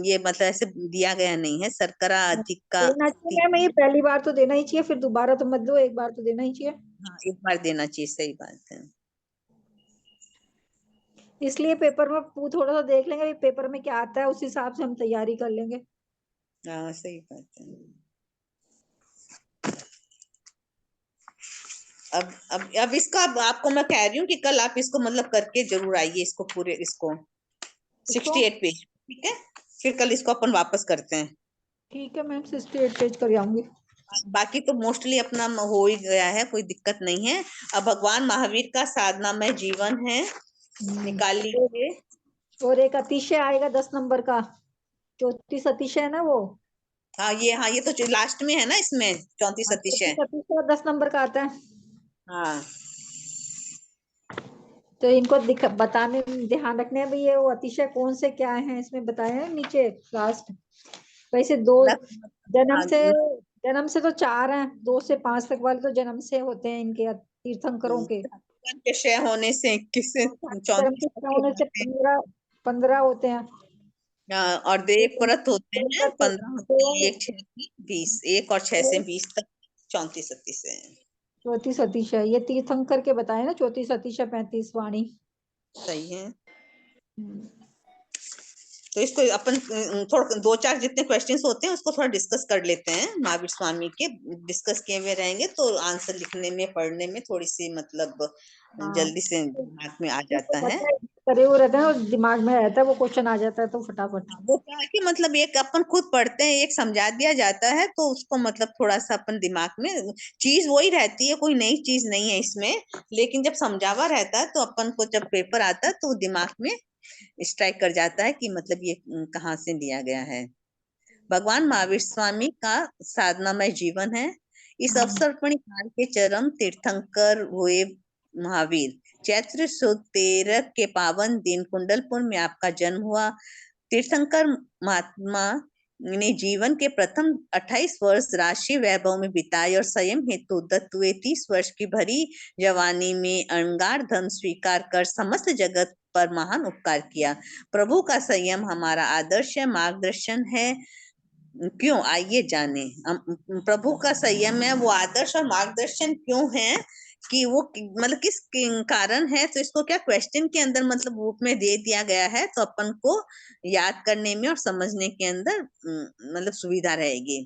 ये मतलब ऐसे दिया गया नहीं है। शर्करा अधिक का देना चाहिए मैम, ये पहली बार तो देना ही चाहिए, फिर दोबारा तो मत दो, एक बार तो देना ही चाहिए। हाँ, एक बार देना चाहिए, सही बात है। इसलिए पेपर में थोड़ा सा देख लेंगे पेपर में क्या आता है, उस हिसाब से हम तैयारी कर लेंगे। हाँ, सही बात है। अब इसका आपको मैं कह रही हूँ कि कल आप इसको मतलब करके जरूर आइए, इसको पूरे इसको इसको 68 पेज, ठीक है? फिर कल इसको अपन वापस करते हैं। ठीक है मैम, 68 पेज कर आऊंगी। बाकी तो मोस्टली अपना हो ही गया है, कोई दिक्कत नहीं है। अब भगवान महावीर का साधना में जीवन है, निकाल लीजिए। और एक अतिशय आएगा 10 नंबर का, 34 अतिशय है ना वो। हाँ, ये तो लास्ट में है ना, इसमें 34 हाँ, अतिशय। 34 अतिशय 10 नंबर का आता है। हाँ, तो इनको बताने ध्यान रखने हैं भाई, ये वो अतिशय कौन से क्या है इसमें बताए हैं नीचे लास्ट। वैसे दो जन्म हाँ, से, जन्म से तो 4 हैं, 2 से 5 तक वाले तो जन्म से होते हैं इनके तीर्थंकरों के। के क्षय होने से 21 से जन्म 34 के तक के होने से होते हैं। 15 होते हैं। और देव व्रत होते हैं 15 होते हैं, तो एक 6 से 20, एक और 6 से 20 तक 34 36 है। 34 अतिशय ये तीर्थंकर के बताए ना, 34 अतिशय 35 वाणी। सही है। तो इसको अपन थोड़ा 2 4 जितने क्वेश्चंस होते हैं उसको थोड़ा डिस्कस कर लेते हैं। महावीर स्वामी के डिस्कस किए हुए रहेंगे तो आंसर लिखने में पढ़ने में थोड़ी सी मतलब हाँ जल्दी से दिमाग में आ इनको जाता है। पता है, करे हुए रहते हैं और दिमाग में रहता है, वो क्वेश्चन आ जाता है तो फटाफट। वो क्या है कि मतलब एक अपन खुद पढ़ते हैं, एक समझा दिया जाता है तो उसको मतलब थोड़ा सा अपन दिमाग में चीज वही रहती है, कोई नई चीज नहीं है इसमें। लेकिन जब समझावा रहता है तो अपन को जब पेपर आता है तो वो दिमाग में स्ट्राइक कर जाता है कि मतलब ये कहाँ से लिया गया है। भगवान महावीर स्वामी का साधनामय जीवन है। इस अवसर पर काल के चरम तीर्थंकर हुए महावीर। चैत्र सुद 13 के पावन दिन कुंडलपुर में आपका जन्म हुआ। तीर्थंकर महात्मा ने जीवन के प्रथम 28 वर्ष राशि वैभव में बिताए और संयम हेतु उद्यत हुए। 30 वर्ष की भरी जवानी में अणगार धन स्वीकार कर समस्त जगत पर महान उपकार किया। प्रभु का संयम हमारा आदर्श है, मार्गदर्शन है। क्यों, आइए जाने। प्रभु का संयम है वो आदर्श और मार्गदर्शन क्यों है, कि वो मतलब किस कारण है, तो इसको क्या क्वेश्चन के अंदर मतलब रूप में दे दिया गया है, तो अपन को याद करने में और समझने के अंदर मतलब सुविधा रहेगी।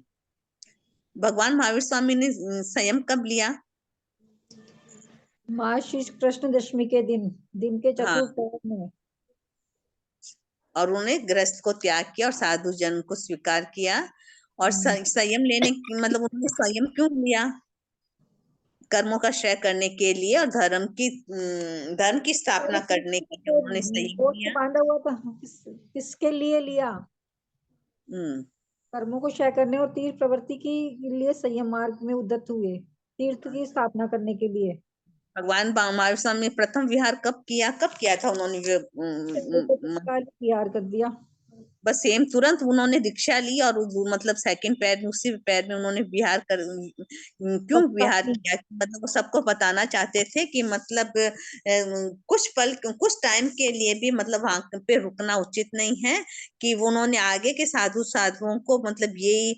भगवान महावीर स्वामी ने संयम कब लिया? माँ श्री कृष्ण दशमी के दिन के हाँ, चतुर्थ पहर में। और उन्होंने गृहस्थ को त्याग किया और साधु जन को स्वीकार किया। और संयम लेने की मतलब उन्होंने संयम क्यों लिया? कर्मों का क्षय करने के लिए और धर्म की स्थापना करने के लिए उन्होंने संयम वो तो लिया। बांधा हुआ था, किसके लिए लिया? हम्म कर्मों को क्षय करने और तीर्थ प्रवृत्ति के लिए संयम मार्ग में उद्यत हुए, तीर्थ की स्थापना करने के लिए। भगवान महावीर स्वामी ने प्रथम विहार कब किया था उन्होंने? विहार कर दिया। बस सेम तुरंत उन्होंने दीक्षा ली और मतलब सेकंड पैर में उसी पैर में उन्होंने विहार कर क्यों विहार किया? मतलब वो सबको बताना चाहते थे कि मतलब कुछ टाइम के लिए भी मतलब वहां पे रुकना उचित नहीं है, कि वो उन्होंने आगे के साधुओं को मतलब यही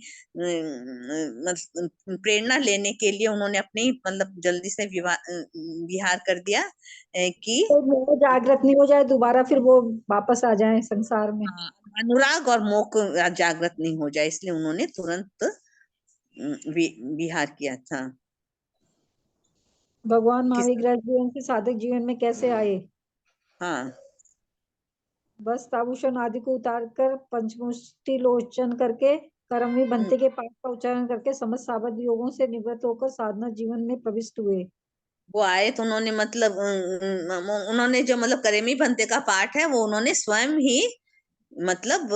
प्रेरणा लेने के लिए उन्होंने अपने मतलब जल्दी से विहार कर दिया कि तो मोह जागृत नहीं हो जाए दोबारा, फिर वो वापस आ जाए संसार में। अनुराग और मोह को जागृत नहीं हो जाए, इसलिए उन्होंने तुरंत विहार किया था। भगवान किस महावीर गृहस्थ जीवन से साधक जीवन में कैसे आए? हाँ, वस्त्र आभूषण आदि को उतार कर पंचमुष्टि लोचन करके करमवी बनते के पाठ का उच्चारण करके समस्त साबद योगों से निवृत्त होकर साधना जीवन में प्रविष्ट हुए। वो आए तो उन्होंने मतलब उन्होंने जो मतलब करेमी भंते का पाठ है वो उन्होंने स्वयं ही मतलब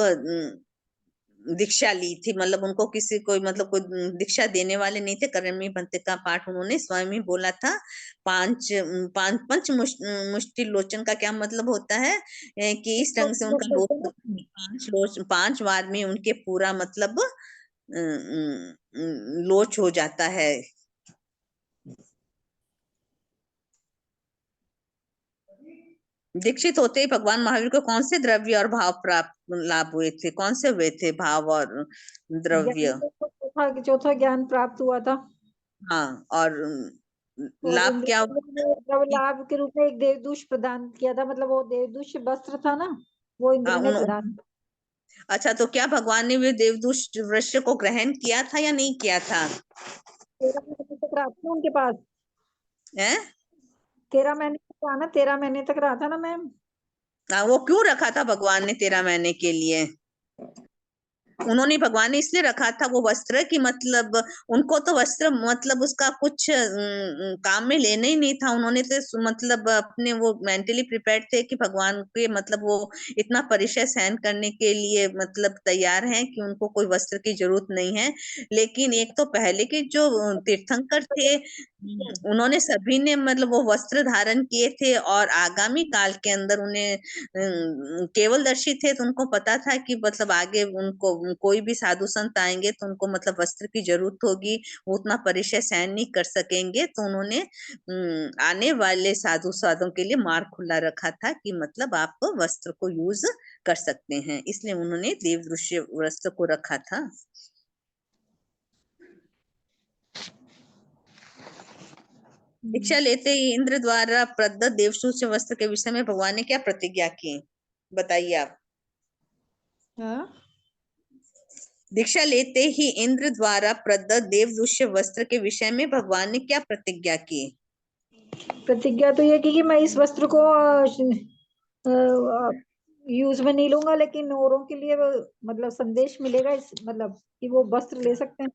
दीक्षा ली थी। मतलब उनको किसी कोई मतलब कोई दीक्षा देने वाले नहीं थे। करेमी भंते का पाठ उन्होंने स्वयं ही बोला था। पंच मुष्टि लोचन का क्या मतलब होता है, कि इस ढंग से उनका पांच बार में उनके पूरा मतलब लोच हो जाता है। दीक्षित होते ही भगवान महावीर को कौन से द्रव्य और भाव प्राप्त लाभ हुए थे? कौन से हुए थे भाव और द्रव्य? चौथा ज्ञान प्राप्त हुआ था। हाँ, और और लाभ क्या हुआ? लाभ के रूप में एक देवदूष प्रदान किया था, मतलब वो देवदूष वस्त्र था ना, वो हाँ, इंद्र ने प्रदान। अच्छा, तो क्या भगवान ने वे देवदूष वृक्ष को ग्रहण किया था या नहीं किया था? 13 महीने तक रहा था उनके पास। हैं? 13 महीने तक रहा ना, 13 महीने तक रहा था ना मैम। हाँ, वो क्यों रखा था भगवान ने 13 महीने के लिए? उन्होंने भगवान ने इसलिए रखा था वो वस्त्र कि मतलब उनको तो वस्त्र मतलब उसका कुछ काम में लेना ही नहीं था। उन्होंने तो मतलब अपने वो मेंटली प्रिपेयर्ड थे कि भगवान के मतलब वो इतना परिचय सहन करने के लिए मतलब तैयार हैं कि उनको कोई वस्त्र की जरूरत नहीं है। लेकिन एक तो पहले के जो तीर्थंकर थे उन्होंने सभी ने मतलब वो वस्त्र धारण किए थे, और आगामी काल के अंदर उन्हें केवलदर्शी थे तो उनको पता था कि मतलब आगे उनको कोई भी साधु संत आएंगे तो उनको मतलब वस्त्र की जरूरत होगी, वो उतना परिचय सहन नहीं कर सकेंगे। तो उन्होंने आने वाले साधु साधुओं के लिए मार्ग खुला रखा था कि मतलब आप वस्त्र को यूज कर सकते हैं, इसलिए उन्होंने देवदृश्य वस्त्र को रखा था। दीक्षा लेते ही इंद्र द्वारा प्रदत्त देवसूच वस्त्र के विषय में भगवान ने क्या प्रतिज्ञा की, बताइए आप। हाँ? दीक्षा लेते ही इंद्र द्वारा प्रदत्त देवदूष्य वस्त्र के विषय में भगवान ने क्या प्रतिज्ञा की? प्रतिज्ञा तो ये की कि मैं इस वस्त्र को यूज में नहीं लूंगा, लेकिन औरों के लिए मतलब संदेश मिलेगा इस मतलब कि वो वस्त्र ले सकते हैं।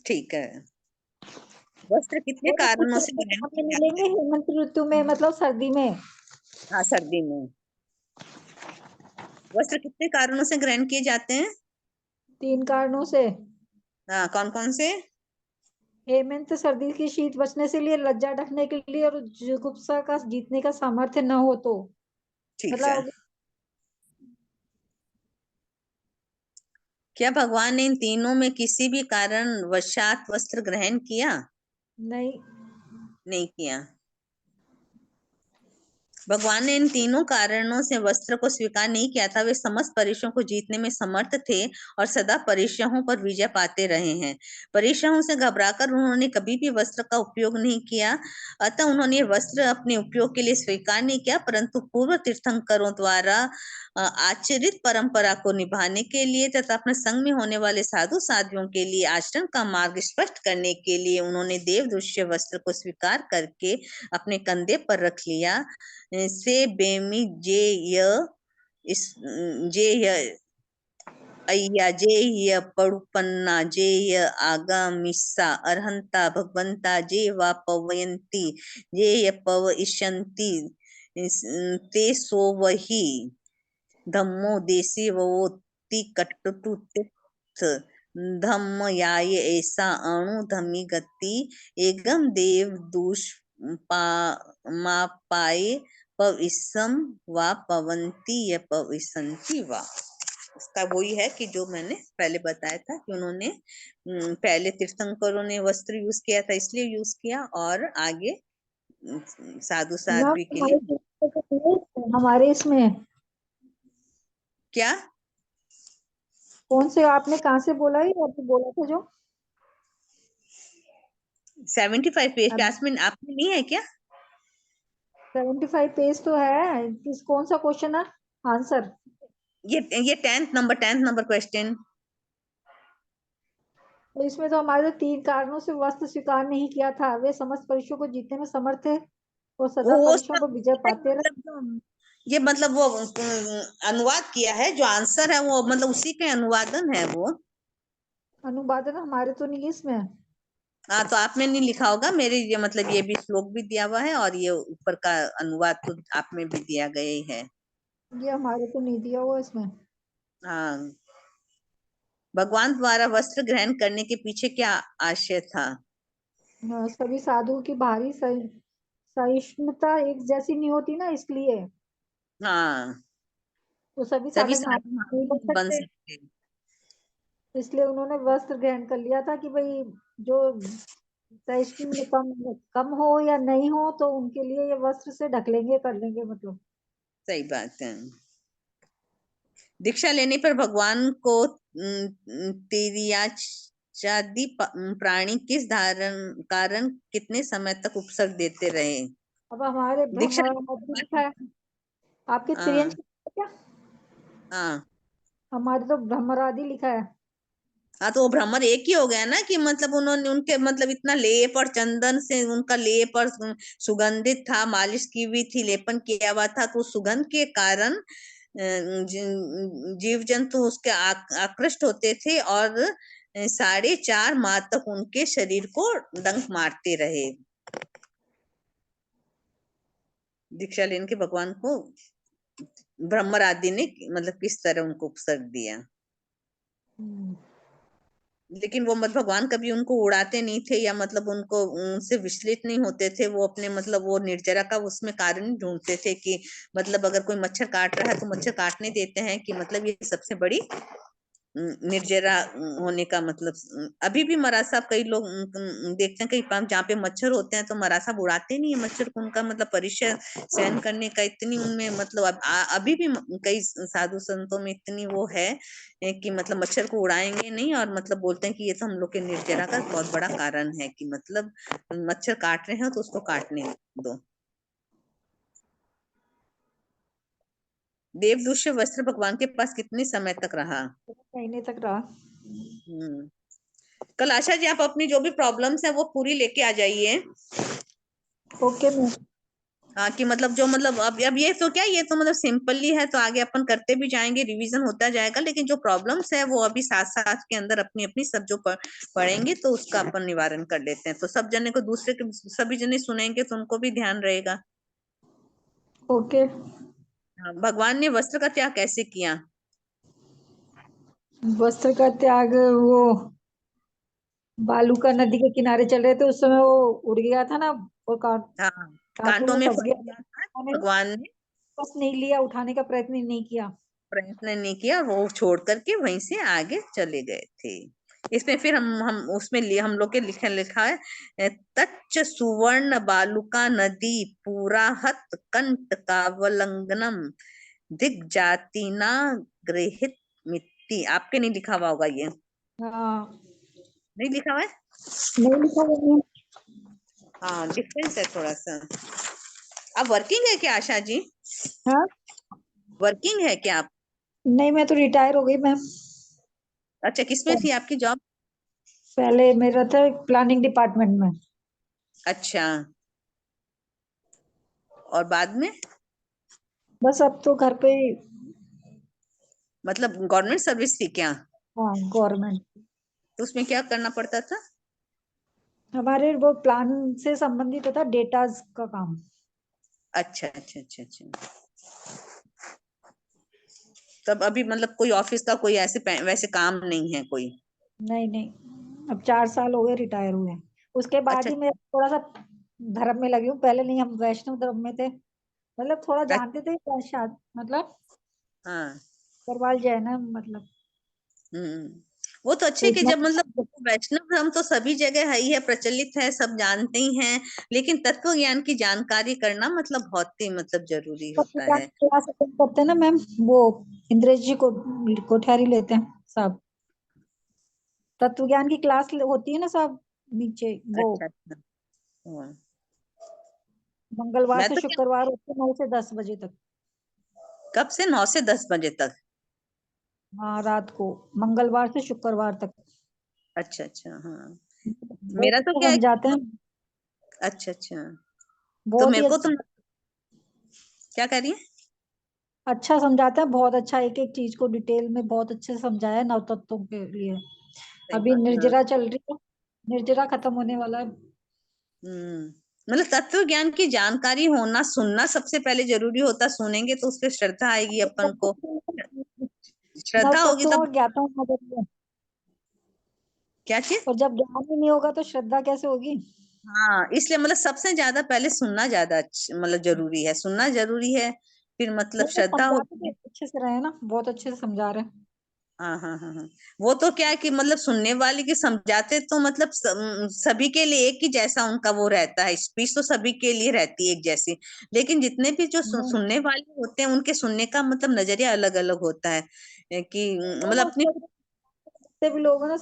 ठीक है। वस्त्र कितने और कुछ कारणों से ग्रहण में किए जाते मिलेंगे हैं? हेमंत ऋतु में, मतलब सर्दी में। हाँ, सर्दी में। वस्त्र कितने कारणों से ग्रहण किए जाते हैं? 3 कारणों से। हाँ, कौन कौन से? हेमंत सर्दी की शीत बचने से लिए, लज्जा ढकने के लिए, और जुगुप्सा का जीतने का सामर्थ्य न हो तो। ठीक है। मतलब क्या भगवान ने इन तीनों में किसी भी कारण वशात वस्त्र ग्रहण किया? नहीं। नहीं किया। भगवान ने इन तीनों कारणों से वस्त्र को स्वीकार नहीं किया था। वे समस्त परीक्षाओं को जीतने में समर्थ थे और सदा परीक्षाओं पर विजय पाते रहे हैं। परीक्षाओं से घबराकर उन्होंने कभी भी वस्त्र का उपयोग नहीं किया। अतः उन्होंने वस्त्र अपने उपयोग के लिए स्वीकार नहीं किया, परंतु पूर्व तीर्थंकरों द्वारा आचरित परंपरा को निभाने के लिए तथा अपने संग में होने वाले साधु साध्वियों के लिए आचरण का मार्ग स्पष्ट करने के लिए उन्होंने देवदुष्य वस्त्र को स्वीकार करके अपने कंधे पर रख लिया। से बेमी जे य इस जे य अय्या जे य पड़ुपन्ना जे य आगामिस्सा अर्हंता भगवंता जे वा पवयंती जे य पवइष्यन्ति ते सो वही धम्मो देसी वोति कट्टु तीर्थ धम्म याय ऐसा अणु धमी गति एगम देव दूष मा पाए पविसम वा पवंती य पविसंती वा। उसका वही है कि जो मैंने पहले बताया था कि उन्होंने पहले तीर्थंकरों ने वस्त्र यूज किया था इसलिए यूज किया, और आगे साधु साध्वी के लिए। हमारे इसमें क्या? कौन से, आपने कहाँ से बोला, ये अभी बोला था जो 75 पेज पे अब आसमीन आपने नहीं है क्या? 75 पेज तो है। किस कौन सा क्वेश्चन है, आंसर? ये 10th नंबर क्वेश्चन। तो इसमें तो हमारे 3 कारणों से वस्त्र स्वीकार नहीं किया था। वे समस्त परीक्षाओं को जीतने में समर्थ थे और सदा वो परीक्षाओं सब पर विजय पाते रहे। ये मतलब वो अनुवाद किया है, जो आंसर है वो मतलब उसी के अनुवादन है वो। अनुवादन हमारे तो नहीं है इसमें। हाँ, तो आपने नहीं लिखा होगा। मेरे ये मतलब ये भी श्लोक भी दिया हुआ है और ये ऊपर का अनुवाद तो आप में भी दिया गया ही है। ये हमारे तो नहीं दिया हुआ इसमें। हाँ। भगवान द्वारा वस्त्र ग्रहण करने के पीछे क्या आशय था? सभी साधुओं की भारी सहिष्णुता एक जैसी नहीं होती ना, इसलिए। हाँ, तो सभी सभी साधु साधु महात्मा नहीं बन महात्मा बन सकते, सकते। इसलिए उन्होंने वस्त्र ग्रहण कर लिया था कि भाई जो सहिष्णु कम कम हो या नहीं हो, तो उनके लिए ये वस्त्र से ढक लेंगे, कर लेंगे मतलब। सही बात है। दीक्षा लेने पर भगवान को तिर्याचादि प्राणी किस धारण कारण कितने समय तक उपसर्ग देते रहे? अब हमारे दीक्षा ब्रह्म लिखा है। आपके हाँ, त्रियंश क्या? हाँ। हमारे तो ब्रह्मरादि लिखा है। हाँ, तो वो भ्रमर एक ही हो गया ना कि मतलब उन्होंने उनके मतलब इतना लेप और चंदन से उनका लेप और सुगंधित था, मालिश की हुई थी, लेपन किया हुआ था, तो सुगंध के कारण जीव जंतु उसके आकृष्ट होते थे और 4.5 माह तक उनके शरीर को डंक मारते रहे। दीक्षा लेने के भगवान को ब्रह्मर आदि ने मतलब किस तरह उनको उपसर्ग दिया। लेकिन वो मत भगवान कभी उनको उड़ाते नहीं थे या मतलब उनको उनसे विचलित नहीं होते थे। वो अपने मतलब वो निर्जरा का उसमें कारण ढूंढते थे कि मतलब अगर कोई मच्छर काट रहा है तो मच्छर काटने देते हैं कि मतलब ये सबसे बड़ी निर्जरा होने का मतलब। अभी भी मरासा कई लोग देखते हैं कई पाम जहाँ पे मच्छर होते हैं तो मरासा उड़ाते नहीं है मच्छर को। उनका मतलब परिचय सहन करने का इतनी उनमें मतलब अभी भी कई साधु संतों में इतनी वो है कि मतलब मच्छर को उड़ाएंगे नहीं और मतलब बोलते हैं कि ये तो हम लोग के निर्जरा का बहुत बड़ा कारण है कि मतलब मच्छर काट रहे हैं तो उसको काटने दो। देवदूष्य वस्त्र भगवान के पास कितने समय तक रहा? महीने तक रहा। कल आशा जी आप अपनी जो भी प्रॉब्लम्स है वो पूरी लेके आ जाइए। Okay ma'am. हाँ कि मतलब जो मतलब अब ये तो क्या, ये तो मतलब सिंपली है, तो आगे अपन करते भी जाएंगे, रिवीजन होता जाएगा, लेकिन जो प्रॉब्लम्स है वो अभी साथ साथ के अंदर अपनी अपनी सब जो पढ़ेंगे तो उसका अपन निवारण कर लेते हैं, तो सब जने को दूसरे के सभी जने सुनेंगे तो उनको भी ध्यान रहेगा। ओके। हाँ, भगवान ने वस्त्र का त्याग कैसे किया? वस्त्र का त्याग, वो बालूका नदी के किनारे चल रहे थे उस समय, वो उड़ गया था ना, और हाँ, कांटों कांटों में में फंस फंस गया था। गया था, उन्होंने भगवान ने बस नहीं लिया, उठाने का प्रयत्न ही नहीं किया। प्रयत्न नहीं किया, वो छोड़ करके वहीं से आगे चले गए थे। इसमें फिर हम उसमें हम लोग के लिखा लिखा है, तच्च सुवर्ण बालुका नदी पूरा हत कंट कावलंगनम दिग्जातिना गृहित मिट्टी। आपके नहीं लिखा हुआ होगा ये? हाँ, नहीं लिखा हुआ है? नहीं लिखा मैंने। हाँ, डिफरेंस है थोड़ा सा। अब वर्किंग है क्या आशा जी? हाँ, वर्किंग है क्या आप? नहीं, मैं तो रिटायर हो गई मैम। अच्छा, किसमें थी आपकी जॉब? पहले मेरा था प्लानिंग डिपार्टमेंट में। अच्छा, और बाद में? बस अब तो घर पे ही। मतलब गवर्नमेंट सर्विस थी क्या? हाँ, गवर्नमेंट। तो उसमें क्या करना पड़ता था? हमारे वो प्लान से संबंधित होता, डेटाज का काम। अच्छा अच्छा अच्छा अच्छा। तब अभी मतलब कोई ऑफिस का कोई ऐसे वैसे काम नहीं है कोई? नहीं नहीं, अब 4 साल हो गए रिटायर हुए। उसके बाद अच्छा ही मैं थोड़ा सा धर्म में लगी हूँ। पहले नहीं, हम वैष्णव धर्म में थे, मतलब थोड़ा अच्छा। जानते थे, शायद मतलब हाँ। करवाल जैन है मतलब। वो तो अच्छे तो कि इतना जब मतलब वैष्णव धर्म तो सभी जगह है ही है, प्रचलित है, सब जानते ही हैं, लेकिन तत्व ज्ञान की जानकारी करना मतलब बहुत ही मतलब जरूरी होता है। क्लास अटेंड करते हैं ना मैम, वो इंद्रेश जी को कोठारी लेते हैं साहब। तत्व ज्ञान की क्लास होती है ना साहब, नीचे वो अच्छा अच्छा। हाँ। मंगलवार मैं से तो क्या, शुक्रवार होती है 9 से 10 बजे तक। कब से 9 से 10 बजे तक? हाँ, रात को, मंगलवार से शुक्रवार तक। अच्छा अच्छा। हाँ, बहुत मेरा तो अच्छा क्या है समझाते हैं। अच्छा अच्छा। तो बहुत मेरे ही को तो क्या कह रही है? अच्छा समझाते हैं, बहुत अच्छा, एक एक चीज को डिटेल में बहुत अच्छे से समझाया है नव तत्वों के लिए। सही अभी बात है, हाँ। निर्जरा चल रही है, निर्जरा खत्म होने वाला है। मतलब तत्व ज्ञान की जानकारी होना, सुनना सबसे पहले जरूरी होता, सुनेंगे तो उस पर श्रद्धा आएगी अपन को, नव श्रद्धा होगी तत्वों तब। और ज्ञाताओं में मदद है। क्या चीज? और जब ज्ञान ही नहीं होगा तो श्रद्धा कैसे होगी? हाँ, इसलिए मतलब सबसे ज्यादा पहले सुनना ज्यादा मतलब जरूरी है, सुनना जरूरी है, फिर मतलब नहीं, वो श्रद्धा समझाते होती तो है। अच्छे से रहे ना, बहुत अच्छे से समझा रहे हैं। हाँ हाँ हाँ हाँ। वो तो क्या है कि मतलब सुनने वाले की समझाते तो मतलब सभी के लिए एक ही जैसा उनका वो रहता है, स्पीच तो सभी के लिए रहती है एक जैसी, लेकिन जितने भी जो नहीं सुनने वाले होते हैं उनके सुनने का मतलब नजरिया अलग अलग होता है, कि नहीं, मतलब मैं अपनी जितने भी लोग हैं ना,